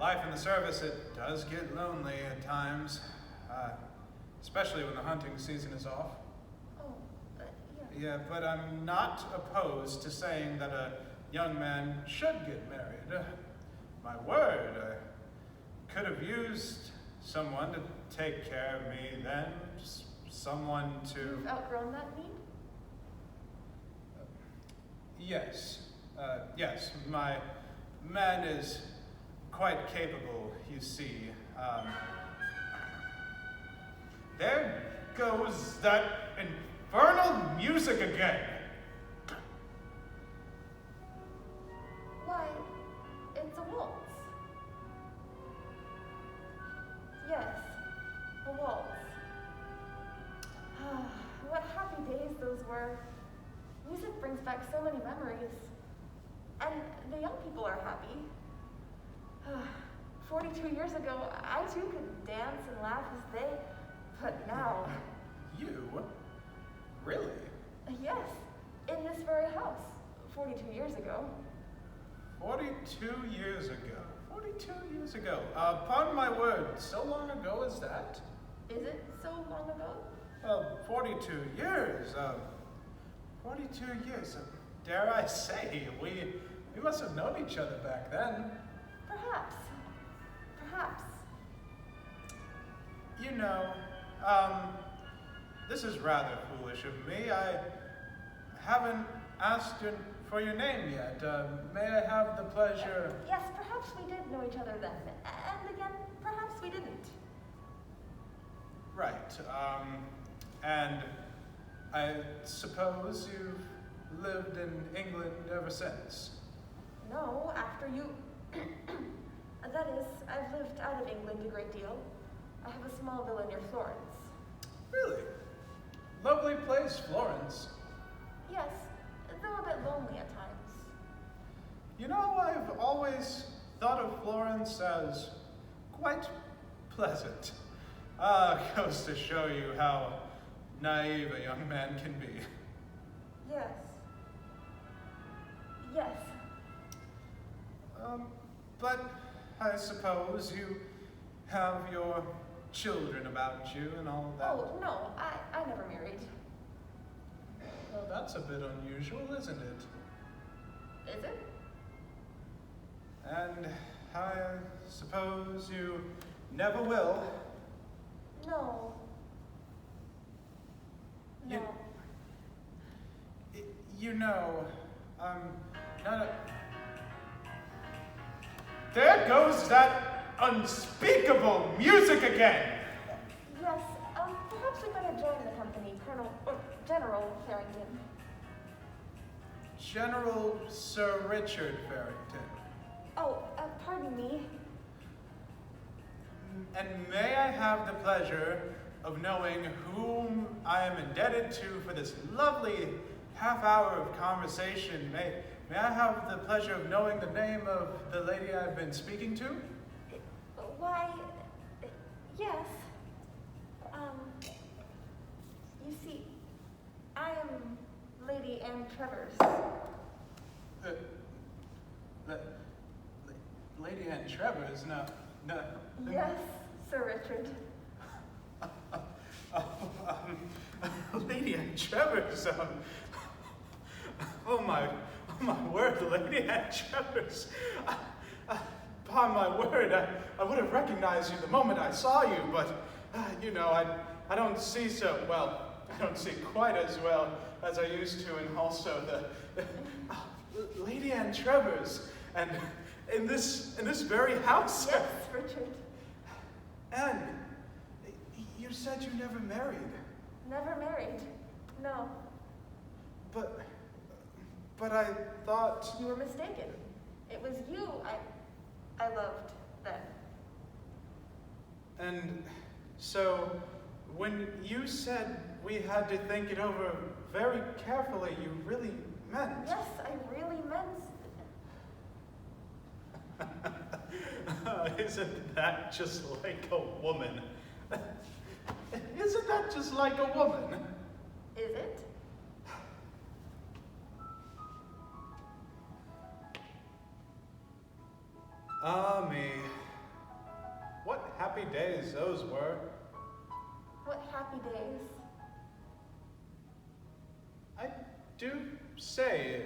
Life in the service, it does get lonely at times. Especially when the hunting season is off. Oh, yeah. Yeah, but I'm not opposed to saying that a young man should get married. My word, I could have used someone to take care of me then, just someone to... You've outgrown that need? Yes. Yes, my man is quite capable, you see. There goes that infernal music again. Why, it's a waltz. Yes, a waltz. What happy days those were. Music brings back so many memories. And the young people are happy. 42 years ago, I too could dance and laugh as they, but now... You? Really? Yes, in this very house, 42 years ago. 42 years ago. 42 years ago. Pardon my word, so long ago as that? Is it so long ago? 42 years. 42 years. Dare I say, we must have known each other back then. Perhaps. Perhaps. You know, this is rather foolish of me. I haven't asked you for your name yet. May I have the pleasure? Yes, perhaps we did know each other then. And again, perhaps we didn't. Right. And I suppose you've lived in England ever since? No, after you... That is, I've lived out of England a great deal. I have a small villa near Florence. Really? Lovely place, Florence. Yes, though a bit lonely at times. You know, I've always thought of Florence as quite pleasant. Goes to show you how naive a young man can be. Yes. Yes. But I suppose you have your children about you and all that. Oh, no, I never married. Well, that's a bit unusual, isn't it? Is it? And I suppose you never will. No. No. You know, not a... There goes that unspeakable music again! Yes, perhaps we better join the company, General Farrington. General Sir Richard Farrington. Oh, pardon me. And may I have the pleasure of knowing whom I am indebted to for this lovely half hour of conversation? May I have the pleasure of knowing the name of the lady I've been speaking to? Why, yes. You see, I am Lady Anne Travers. Lady Anne Travers? No. Yes, Sir Richard. Lady Anne Travers, oh my word, Lady Anne Travers. Upon my word, I would have recognized you the moment I saw you, but, you know, I don't see so well. I don't see quite as well as I used to, and also Lady Anne Travers, and in this very house. Yes, Richard. Anne, you said you never married. Never married. No. But I thought... You were mistaken. It was you I loved then. And so, when you said we had to think it over very carefully, you really meant... Yes, I really meant... Isn't that just like a woman? Isn't that just like a woman? Is it? Ah, me. What happy days those were. What happy days. I do say,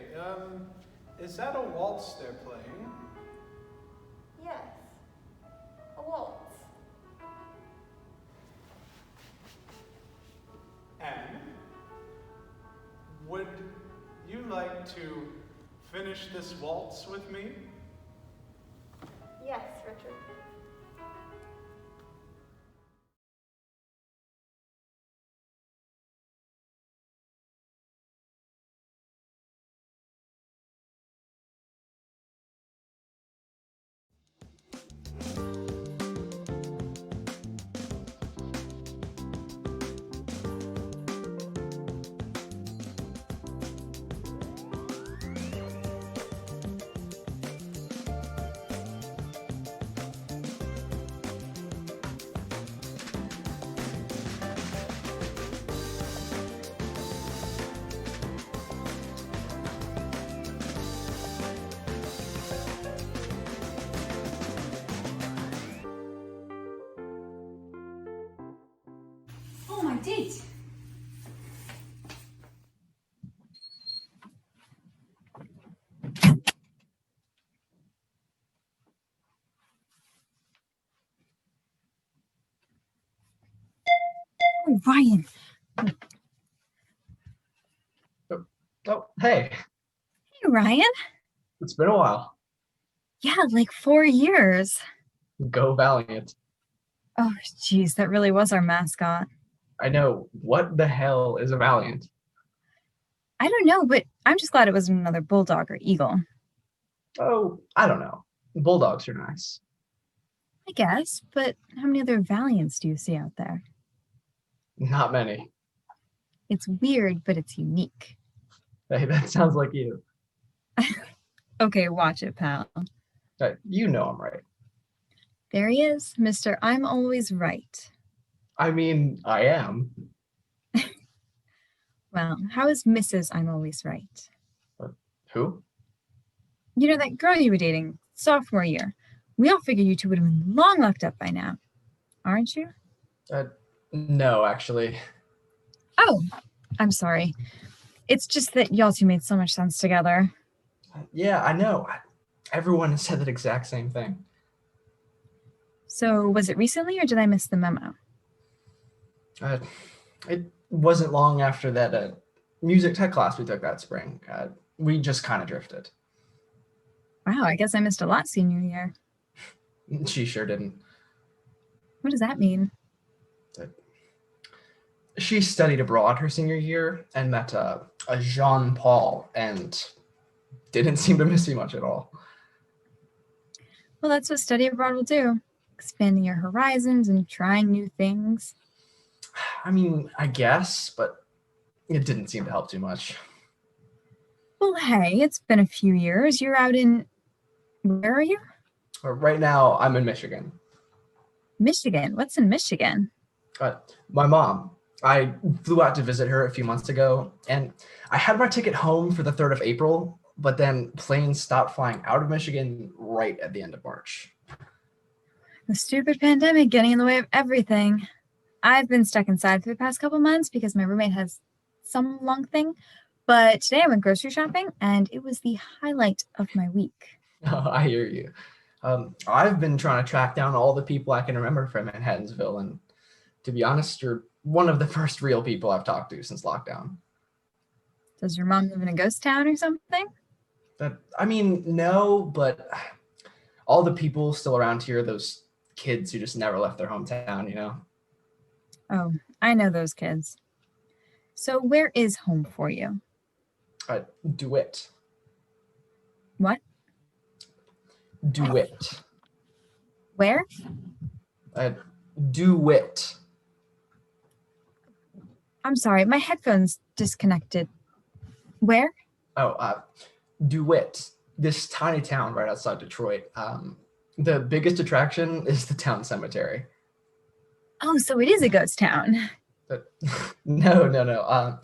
Is that a waltz they're playing? Yes. A waltz. And would you like to finish this waltz with me? Yes, Richard. Oh, my date. Oh, Ryan. Oh, hey, Hey, Ryan. it's been a while. Yeah, like 4 years. Go Valiant. Oh, geez, that really was our mascot. I know. What the hell is a Valiant? I don't know, but I'm just glad it wasn't another bulldog or eagle. Oh, I don't know. Bulldogs are nice. I guess, but how many other Valiants do you see out there? Not many. It's weird, but it's unique. Hey, that sounds like you. Okay, watch it, pal. You know I'm right. There he is, Mr. I'm always right. I mean, I am. Well, how is Mrs. I'm always right? Who? You know that girl you were dating, sophomore year. We all figured you two would have been long locked up by now. Aren't you? No, actually. Oh, I'm sorry. It's just that y'all two made so much sense together. Yeah, I know. Everyone has said that exact same thing. So, was it recently or did I miss the memo? It wasn't long after that music tech class we took that spring. We just kind of drifted. Wow, I guess I missed a lot senior year. She sure didn't. What does that mean? She studied abroad her senior year and met a Jean Paul and didn't seem to miss you much at all. Well, that's what study abroad will do. Expanding your horizons and trying new things. I mean, I guess, but it didn't seem to help too much. Well, hey, it's been a few years. You're out in... Where are you? Right now, I'm in Michigan. Michigan? What's in Michigan? My mom. I flew out to visit her a few months ago, and I had my ticket home for the 3rd of April, but then planes stopped flying out of Michigan right at the end of March. The stupid pandemic getting in the way of everything. I've been stuck inside for the past couple months because my roommate has some lung thing, but today I went grocery shopping, and it was the highlight of my week. Oh, I hear you. I've been trying to track down all the people I can remember from Manhattansville, and to be honest, you're one of the first real people I've talked to since lockdown. Does your mom live in a ghost town or something? I mean, no, but all the people still around here, those kids who just never left their hometown, you know? Oh, I know those kids. So where is home for you? DeWitt. What? DeWitt. Where? DeWitt. I'm sorry, my headphones disconnected. Where? Oh, DeWitt, this tiny town right outside Detroit. The biggest attraction is the town cemetery. Oh, so it is a ghost town. No.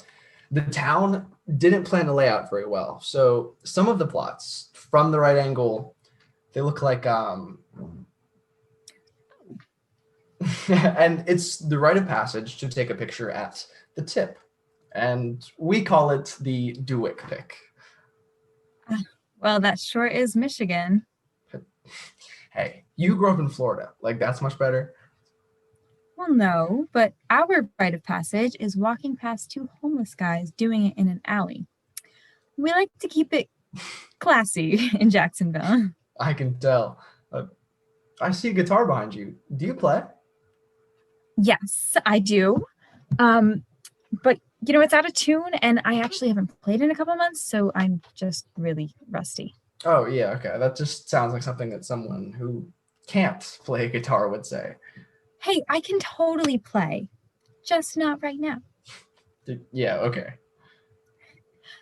The town didn't plan the layout very well. So some of the plots from the right angle, they look like and it's the rite of passage to take a picture at the tip. And we call it the Dewick pick. Well, that sure is Michigan. Hey, you grew up in Florida. Like, that's much better. Well, no, but our rite of passage is walking past two homeless guys doing it in an alley. We like to keep it classy in Jacksonville. I can tell. I see a guitar behind you. Do you play? Yes, I do. But it's out of tune, and I actually haven't played in a couple months, so I'm just really rusty. Oh, yeah, okay. That just sounds like something that someone who can't play guitar would say. Hey, I can totally play, just not right now. Yeah, okay.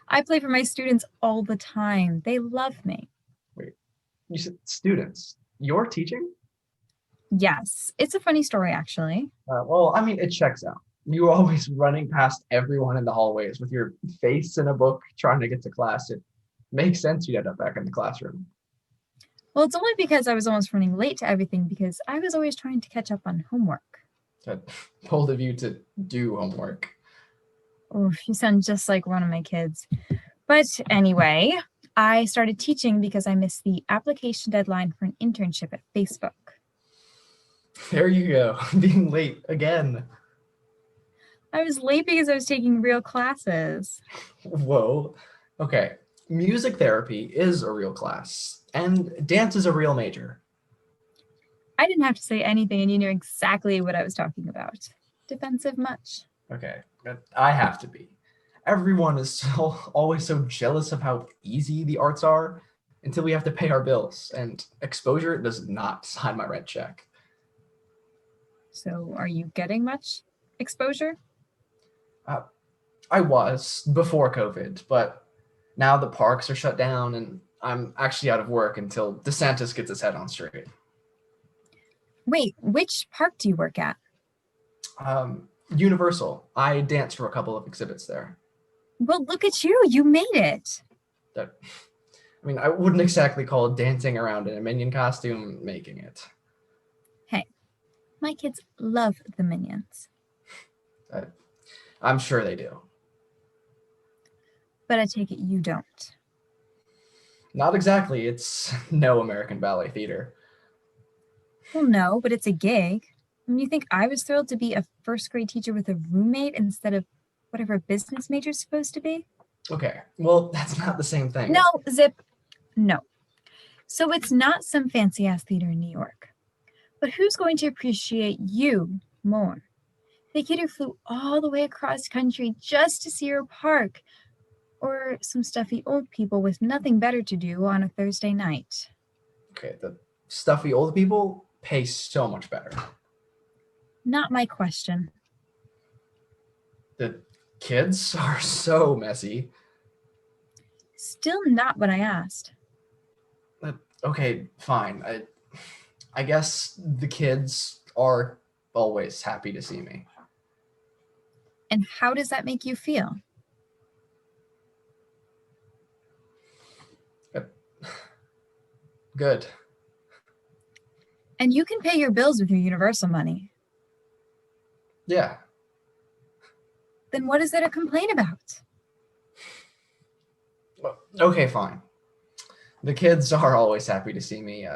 I play for my students all the time. They love me. Wait, you said students. You're teaching? Yes, it's a funny story, actually. Well, I mean, it checks out. You were always running past everyone in the hallways with your face in a book trying to get to class. It makes sense you'd end up back in the classroom. Well, it's only because I was almost running late to everything because I was always trying to catch up on homework. Bold of you to do homework. Oh, you sound just like one of my kids. But anyway, I started teaching because I missed the application deadline for an internship at Facebook. There you go, being late again. I was late because I was taking real classes. Whoa. Okay, music therapy is a real class, and dance is a real major. I didn't have to say anything, and you knew exactly what I was talking about. Defensive much? Okay, I have to be. Everyone is always so jealous of how easy the arts are until we have to pay our bills, and exposure does not sign my rent check. So are you getting much exposure? I was before COVID, but now the parks are shut down and I'm actually out of work until DeSantis gets his head on straight. Wait, which park do you work at? Universal. I danced for a couple of exhibits there. Well, look at you. You made it. I wouldn't exactly call dancing around in a Minion costume making it. Hey, my kids love the Minions. I'm sure they do. But I take it you don't. Not exactly. It's no American Ballet Theater. Well, no, but it's a gig. You think I was thrilled to be a first grade teacher with a roommate instead of whatever a business major's supposed to be? Okay, well, that's not the same thing. No, Zip, no. So it's not some fancy ass theater in New York. But who's going to appreciate you more? The kid who flew all the way across country just to see your park, or some stuffy old people with nothing better to do on a Thursday night? Okay, the stuffy old people pay so much better. Not my question. The kids are so messy. Still not what I asked. Okay, fine. I guess the kids are always happy to see me. And how does that make you feel? Good. And you can pay your bills with your Universal money. Yeah. Then what is there to complain about? Okay, fine. The kids are always happy to see me.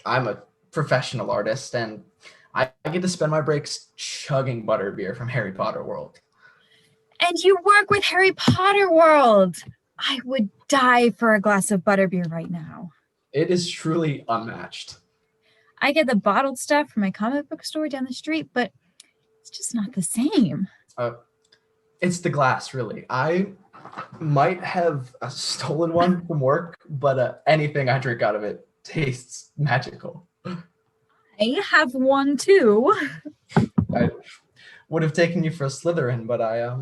I'm a professional artist, and I get to spend my breaks chugging butterbeer from Harry Potter World. And you work with Harry Potter World! I would die for a glass of butterbeer right now. It is truly unmatched. I get the bottled stuff from my comic book store down the street, but it's just not the same. It's the glass, really. I might have stolen one from work, but anything I drink out of it tastes magical. I have one too. I would have taken you for a Slytherin, but I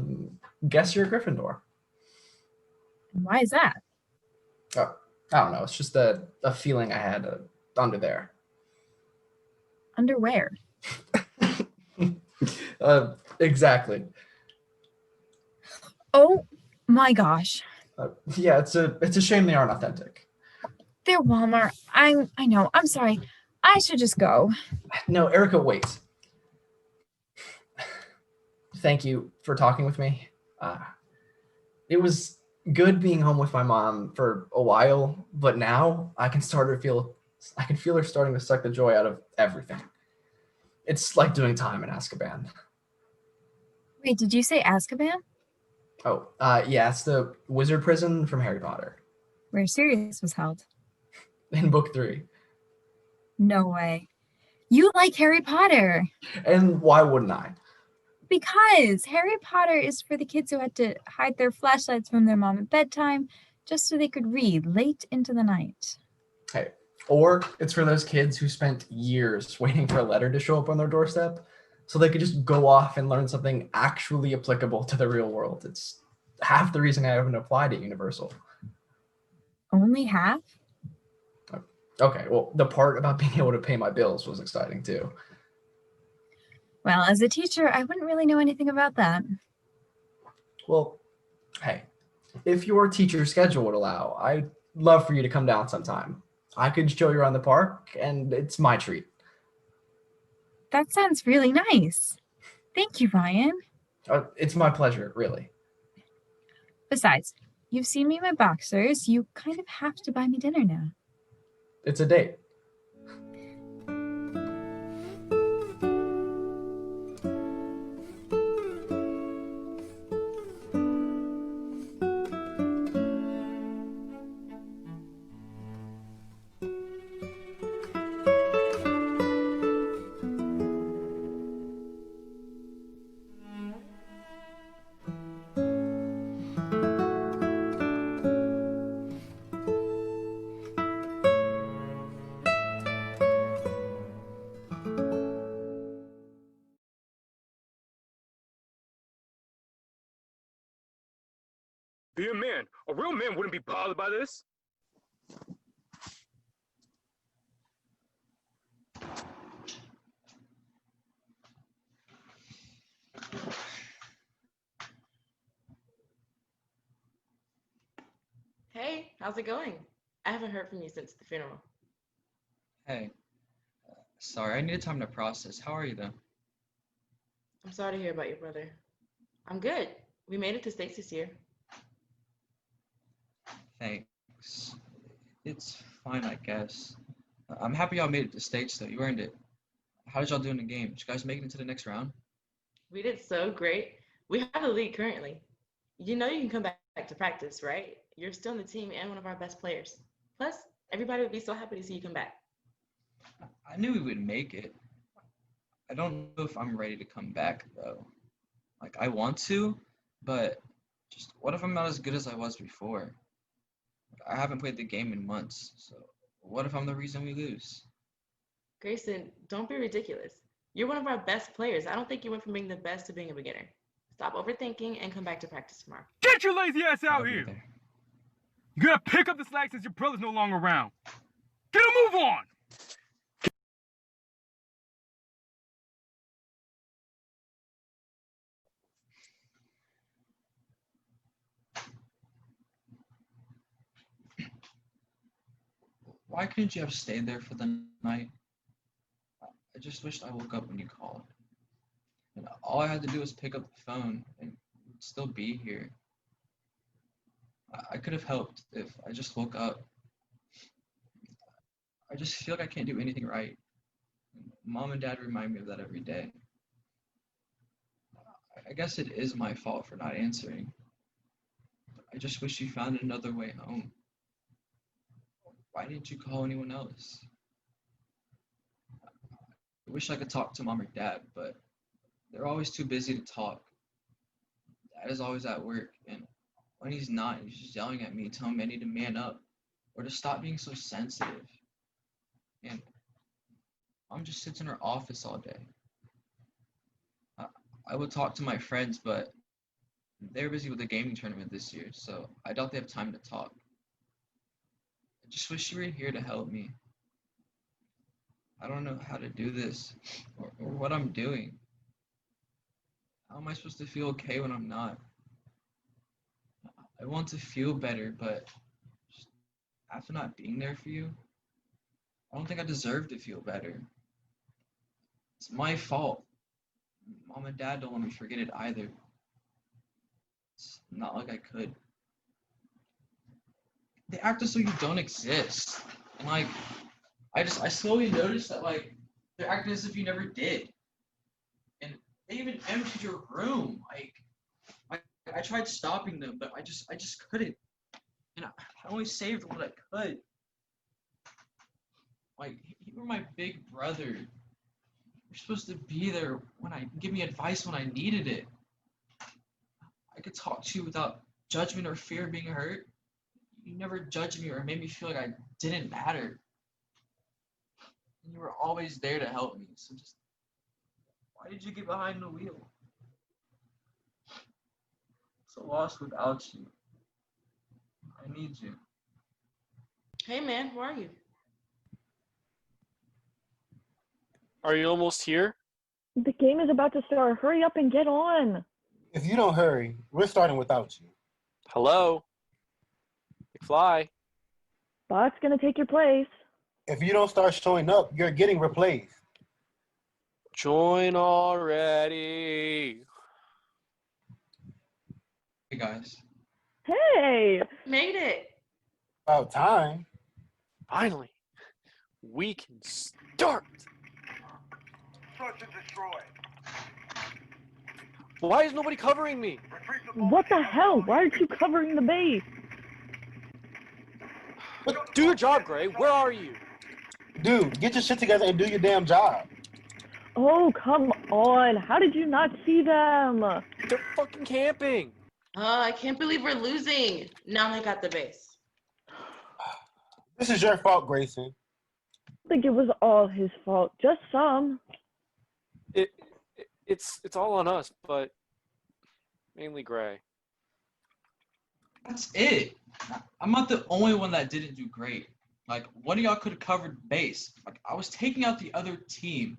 guess you're a Gryffindor. Why is that? Oh, I don't know. It's just a feeling I had under there. Underwear. Exactly. Oh my gosh. Yeah, it's a shame they aren't authentic. They're Walmart. I know. I'm sorry. I should just go. No, Erica, wait. Thank you for talking with me. It was good being home with my mom for a while, but now I can feel her starting to suck the joy out of everything. It's like doing time in Azkaban. Wait, did you say Azkaban? Oh, yeah, it's the wizard prison from Harry Potter Where Sirius was held? in book 3. No way. You like Harry Potter. And why wouldn't I? Because Harry Potter is for the kids who had to hide their flashlights from their mom at bedtime just so they could read late into the night. Hey, or it's for those kids who spent years waiting for a letter to show up on their doorstep so they could just go off and learn something actually applicable to the real world. It's half the reason I haven't applied at Universal. Only half? Okay, well, the part about being able to pay my bills was exciting too. Well, as a teacher, I wouldn't really know anything about that. Well, hey, if your teacher's schedule would allow, I'd love for you to come down sometime. I could show you around the park, and it's my treat. That sounds really nice. Thank you, Ryan. It's my pleasure, really. Besides, you've seen me in my boxers. You kind of have to buy me dinner now. It's a date. Be a man. A real man wouldn't be bothered by this. Hey, how's it going? I haven't heard from you since the funeral. Hey, sorry, I needed time to process. How are you though? I'm sorry to hear about your brother. I'm good. We made it to States this year. Thanks. It's fine, I guess. I'm happy y'all made it to States though. You earned it. How did y'all do in the game? Did you guys make it into the next round? We did so great. We have the lead currently. You know you can come back to practice, right? You're still on the team and one of our best players. Plus, everybody would be so happy to see you come back. I knew we would make it. I don't know if I'm ready to come back though. Like, I want to, but just what if I'm not as good as I was before? I haven't played the game in months, so what if I'm the reason we lose? Grayson, don't be ridiculous. You're one of our best players. I don't think you went from being the best to being a beginner. Stop overthinking and come back to practice tomorrow. Get your lazy ass out here! You gotta pick up the slack since your brother's no longer around. Get a move on! Why couldn't you have stayed there for the night? I just wished I woke up when you called. And all I had to do was pick up the phone and you'd still be here. I could have helped if I just woke up. I just feel like I can't do anything right. Mom and Dad remind me of that every day. I guess it is my fault for not answering. I just wish you found another way home. Why didn't you call anyone else? I wish I could talk to Mom or Dad, but they're always too busy to talk. Dad is always at work, and when he's not, he's just yelling at me, telling me I need to man up or to stop being so sensitive. And Mom just sits in her office all day. I would talk to my friends, but they're busy with a gaming tournament this year, so I doubt they have time to talk. I just wish you were here to help me. I don't know how to do this or what I'm doing. How am I supposed to feel okay when I'm not? I want to feel better, but just after not being there for you, I don't think I deserve to feel better. It's my fault. Mom and Dad don't let me forget it either. It's not like I could. they act as though you don't exist. And like, I slowly noticed that like, they're acting as if you never did. And they even emptied your room. I tried stopping them, but I just couldn't. And I only saved what I could. Like, you were my big brother. You're supposed to be there give me advice when I needed it. I could talk to you without judgment or fear of being hurt. You never judged me or made me feel like I didn't matter. And you were always there to help me. So just, why did you get behind the wheel? So lost without you. I need you. Hey man, where are you? Are you almost here? The game is about to start. Hurry up and get on. If you don't hurry, we're starting without you. Hello? McFly? Bot's gonna take your place. If you don't start showing up, you're getting replaced. Join already. Hey guys. Hey! Made it. About time. Finally, we can start. Search and destroy. Why is nobody covering me? What the hell? Why aren't you covering the base? Do your job, Gray. Where are you? Dude, get your shit together and do your damn job. Oh, come on. How did you not see them? They're fucking camping. I can't believe we're losing. Now they got the base. This is your fault, Grayson. I think it was all his fault. Just some. It's all on us, but mainly Gray. That's it. I'm not the only one that didn't do great. Like, one of y'all could have covered base. Like, I was taking out the other team.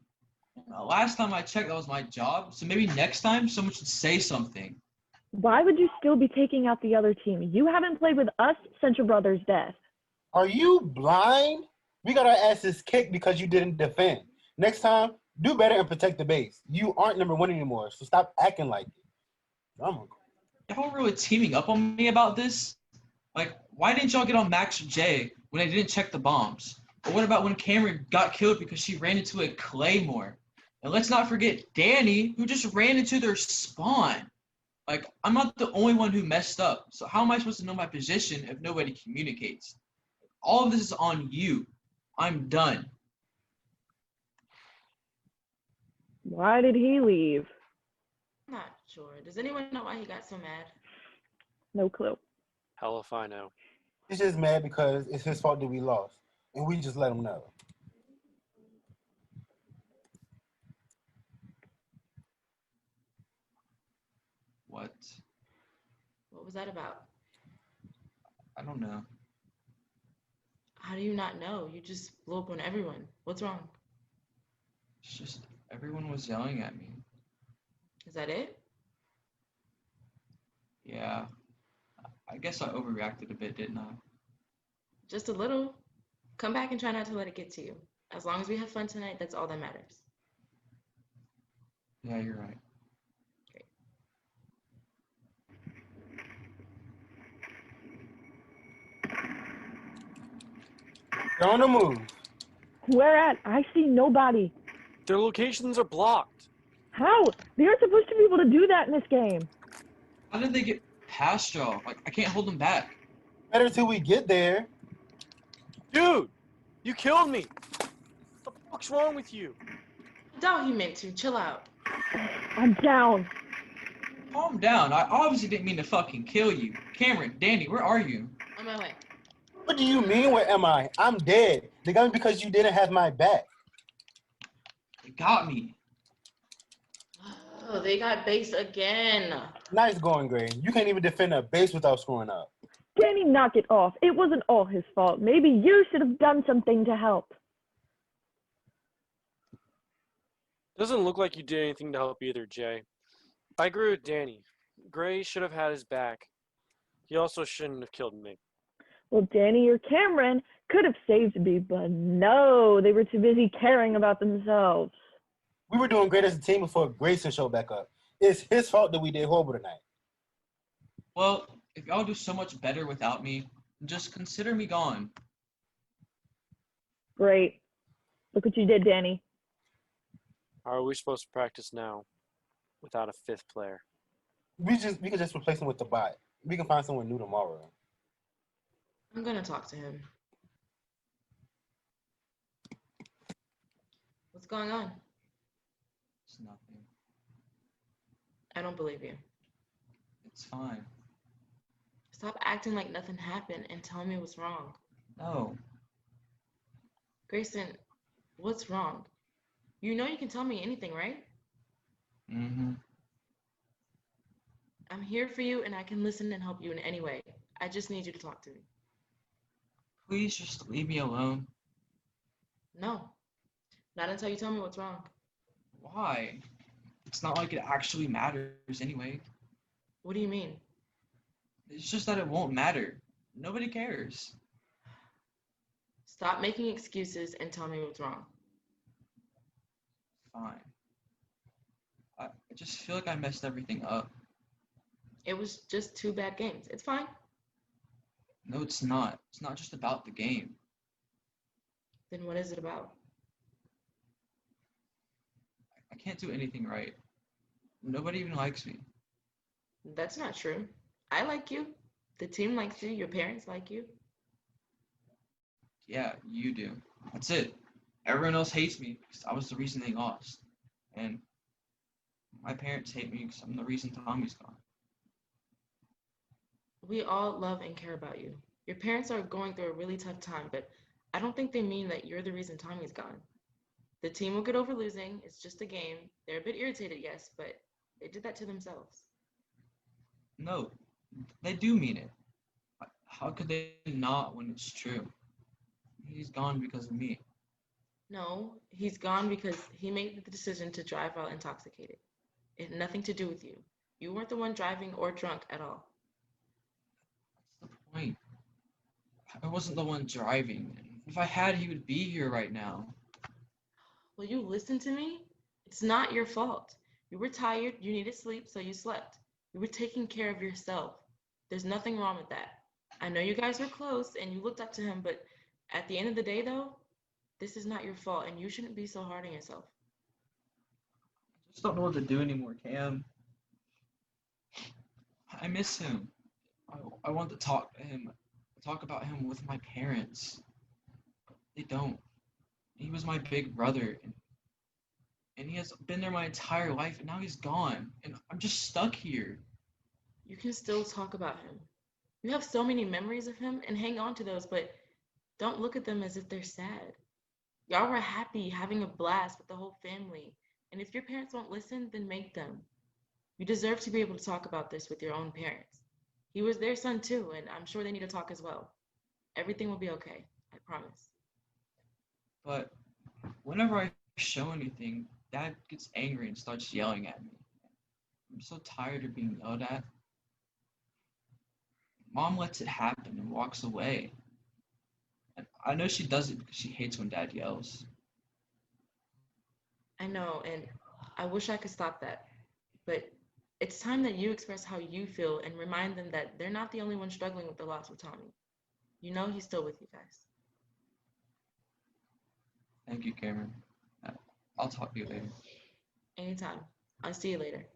Last time I checked, that was my job. So maybe next time, someone should say something. Why would you still be taking out the other team? You haven't played with us since your brother's death. Are you blind? We got our asses kicked because you didn't defend. Next time, do better and protect the base. You aren't number one anymore, so stop acting like it. Drama. Y'all really teaming up on me about this? Like, why didn't y'all get on Max or Jay when they didn't check the bombs? Or what about when Cameron got killed because she ran into a claymore? And let's not forget Danny, who just ran into their spawn. Like, I'm not the only one who messed up, so how am I supposed to know my position if nobody communicates? All of this is on you. I'm done. Why did he leave? I'm not sure. Does anyone know why he got so mad? No clue. Hell if I know. He's just mad because it's his fault that we lost, and we just let him know. What? What was that about? I don't know. How do you not know? You just blew up on everyone. What's wrong? It's just everyone was yelling at me. Is that it? Yeah. I guess I overreacted a bit, didn't I? Just a little. Come back and try not to let it get to you. As long as we have fun tonight, that's all that matters. Yeah, you're right. They're on the move. Where at? I see nobody. Their locations are blocked. How? They aren't supposed to be able to do that in this game. How did they get past y'all? Like, I can't hold them back. Better till we get there. Dude, you killed me. What the fuck's wrong with you? Doubt he meant to. Chill out. I'm down. Calm down. I obviously didn't mean to fucking kill you. Cameron, Danny, where are you? On my way. What do you mean, where am I? I'm dead. They got me because you didn't have my back. They got me. Oh, they got base again. Nice going, Gray. You can't even defend a base without screwing up. Danny, knock it off. It wasn't all his fault. Maybe you should have done something to help. Doesn't look like you did anything to help either, Jay. I agree with Danny. Gray should have had his back. He also shouldn't have killed me. Well, Danny or Cameron could have saved me, but no, they were too busy caring about themselves. We were doing great as a team before Grayson showed back up. It's his fault that we did horrible tonight. Well, if y'all do so much better without me, Just consider me gone. Great. Look what you did, Danny. How are we supposed to practice now without a fifth player? We can just replace him with the bot. We can find someone new tomorrow. I'm gonna talk to him. What's going on? It's nothing. I don't believe you. It's fine. Stop acting like nothing happened and tell me what's wrong. No. Grayson, what's wrong? You know you can tell me anything, right? Mm-hmm. I'm here for you and I can listen and help you in any way. I just need you to talk to me. Please just leave me alone. No, not until you tell me what's wrong. Why? It's not like it actually matters anyway. What do you mean? It's just that it won't matter. Nobody cares. Stop making excuses and tell me what's wrong. Fine. I just feel like I messed everything up. It was just 2 bad games. It's fine. No, it's not. It's not just about the game. Then what is it about? I can't do anything right. Nobody even likes me. That's not true. I like you. The team likes you. Your parents like you. Yeah, you do. That's it. Everyone else hates me because I was the reason they lost. And my parents hate me because I'm the reason Tommy's gone. We all love and care about you. Your parents are going through a really tough time, but I don't think they mean that you're the reason Tommy's gone. The team will get over losing. It's just a game. They're a bit irritated, yes, but they did that to themselves. No, they do mean it. How could they not when it's true? He's gone because of me. No, he's gone because he made the decision to drive while intoxicated. It had nothing to do with you. You weren't the one driving or drunk at all. That's the point. I wasn't the one driving. If I had, he would be here right now. Will you listen to me? It's not your fault. You were tired, you needed sleep, so you slept. You were taking care of yourself. There's nothing wrong with that. I know you guys were close and you looked up to him, but at the end of the day, though, this is not your fault and you shouldn't be so hard on yourself. I just don't know what to do anymore, Cam. I miss him. I want to talk to him, talk about him with my parents. They don't. He was my big brother, and he has been there my entire life, and now he's gone, and I'm just stuck here. You can still talk about him. You have so many memories of him and hang on to those, but don't look at them as if they're sad. Y'all were happy, having a blast with the whole family, and if your parents won't listen, then make them. You deserve to be able to talk about this with your own parents. He was their son too, and I'm sure they need to talk as well. Everything will be okay, I promise. But whenever I show anything, Dad gets angry and starts yelling at me. I'm so tired of being yelled at. Mom lets it happen and walks away. And I know she does it because she hates when Dad yells. I know, and I wish I could stop that. But it's time that you express how you feel and remind them that they're not the only one struggling with the loss of Tommy. You know he's still with you guys. Thank you, Cameron. I'll talk to you later. Anytime. I'll see you later.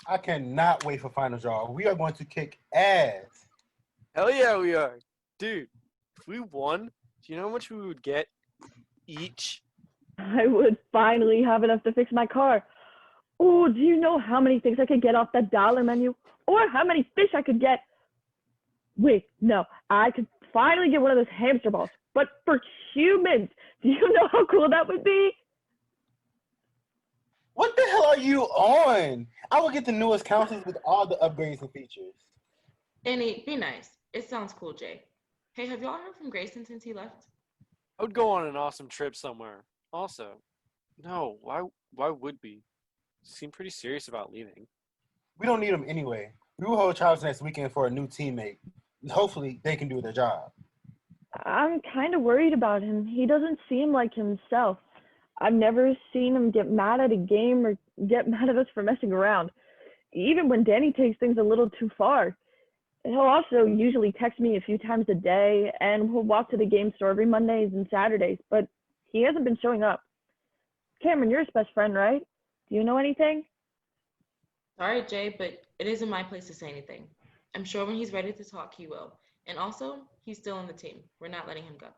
I cannot wait for finals, y'all. We are going to kick ass. Hell yeah, we are. Dude, if we won, do you know how much we would get each? I would finally have enough to fix my car. Oh, do you know how many things I could get off that dollar menu? Or how many fish I could get? Wait, no. I could finally get one of those hamster balls. But for humans, do you know how cool that would be? What the hell are you on? I will get the newest consoles with all the upgrades and features. Danny, be nice. It sounds cool, Jay. Hey, have y'all heard from Grayson since he left? I would go on an awesome trip somewhere. Also, no, why would we? Seem pretty serious about leaving. We don't need them anyway. We will hold trials next weekend for a new teammate. Hopefully, they can do their job. I'm kind of worried about him. He doesn't seem like himself. I've never seen him get mad at a game or get mad at us for messing around. even when Danny takes things a little too far. He'll also usually text me a few times a day, and we'll walk to the game store every Mondays and Saturdays, but he hasn't been showing up. Cameron, you're his best friend, right? Do you know anything? Sorry, Jay, but it isn't my place to say anything. I'm sure when he's ready to talk, he will. And also, he's still on the team. We're not letting him go.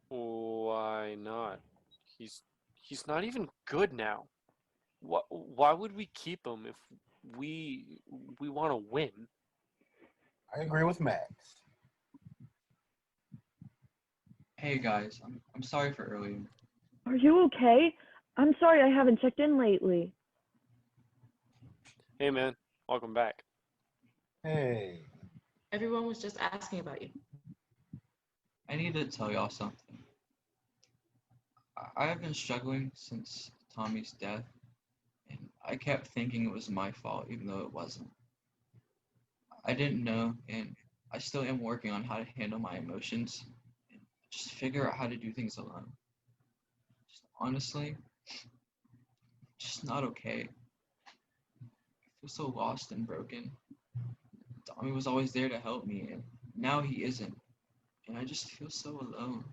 Why not? He's not even good now. Why would we keep him if we want to win? I agree with Max. Hey guys, I'm sorry for earlier. Are you okay? I'm sorry I haven't checked in lately. Hey man, welcome back. Hey. Everyone was just asking about you. I need to tell y'all something. I have been struggling since Tommy's death, and I kept thinking it was my fault, even though it wasn't. I didn't know, and I still am working on how to handle my emotions and just figure out how to do things alone. Just honestly, just not okay. I feel so lost and broken. Tommy was always there to help me, and now he isn't. And I just feel so alone.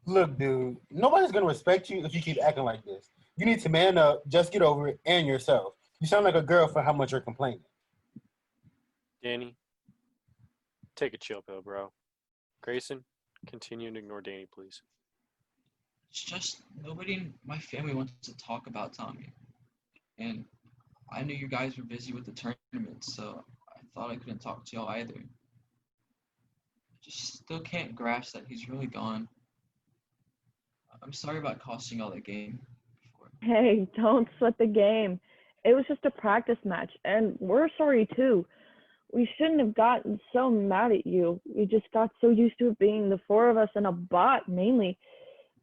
Look, dude, nobody's gonna respect you if you keep acting like this. You need to man up, just get over it, and yourself. You sound like a girl for how much you're complaining. Danny, take a chill pill, bro. Grayson, continue to ignore Danny, please. It's just nobody in my family wants to talk about Tommy. And I knew you guys were busy with the tournament, so I thought I couldn't talk to y'all either. I just still can't grasp that he's really gone. I'm sorry about costing y'all the game. Hey, don't sweat the game. It was just a practice match, and we're sorry too. We shouldn't have gotten so mad at you. We just got so used to it being the four of us and a bot, mainly.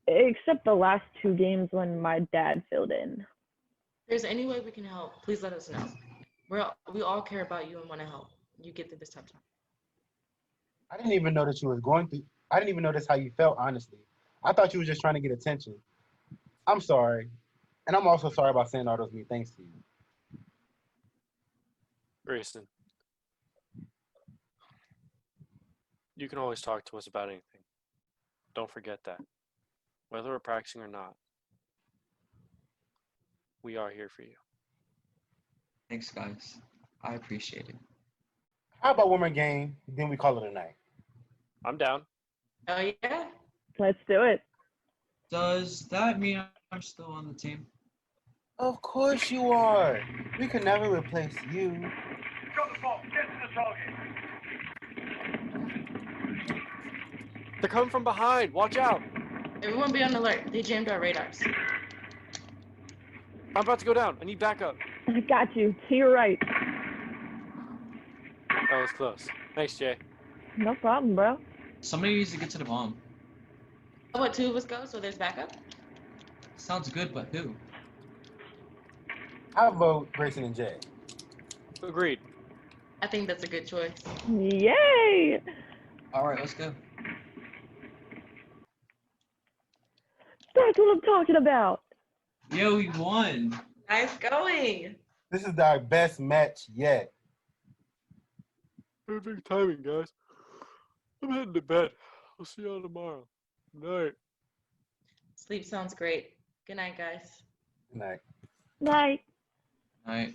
Except the last two games when my dad filled in. If there's any way we can help, please let us know. We all care about you and want to help you get through this tough time. I didn't even know that you was going through. I didn't even notice how you felt, honestly. I thought you was just trying to get attention. I'm sorry. And I'm also sorry about saying all those mean things to you. Grayson, you can always talk to us about anything. Don't forget that. Whether we're practicing or not, we are here for you. Thanks, guys. I appreciate it. How about one more game, then we call it a night? I'm down. Oh, yeah? Let's do it. Does that mean I'm still on the team? Of course you are. We could never replace you. Got the ball. Get to the target. They're coming from behind. Watch out. Everyone be on alert. They jammed our radars. I'm about to go down. I need backup. I got you. To your right. That was close. Thanks, Jay. No problem, bro. Somebody needs to get to the bomb. I'll let two of us go so there's backup. Sounds good, but who? I vote Grayson and Jay. Agreed. I think that's a good choice. Yay! All right, let's go. That's what I'm talking about. Yo, we won. Nice going. This is our best match yet. Perfect timing, guys. I'm heading to bed. I'll see y'all tomorrow. Good night. Sleep sounds great. Good night, guys. Good night. Night. All right.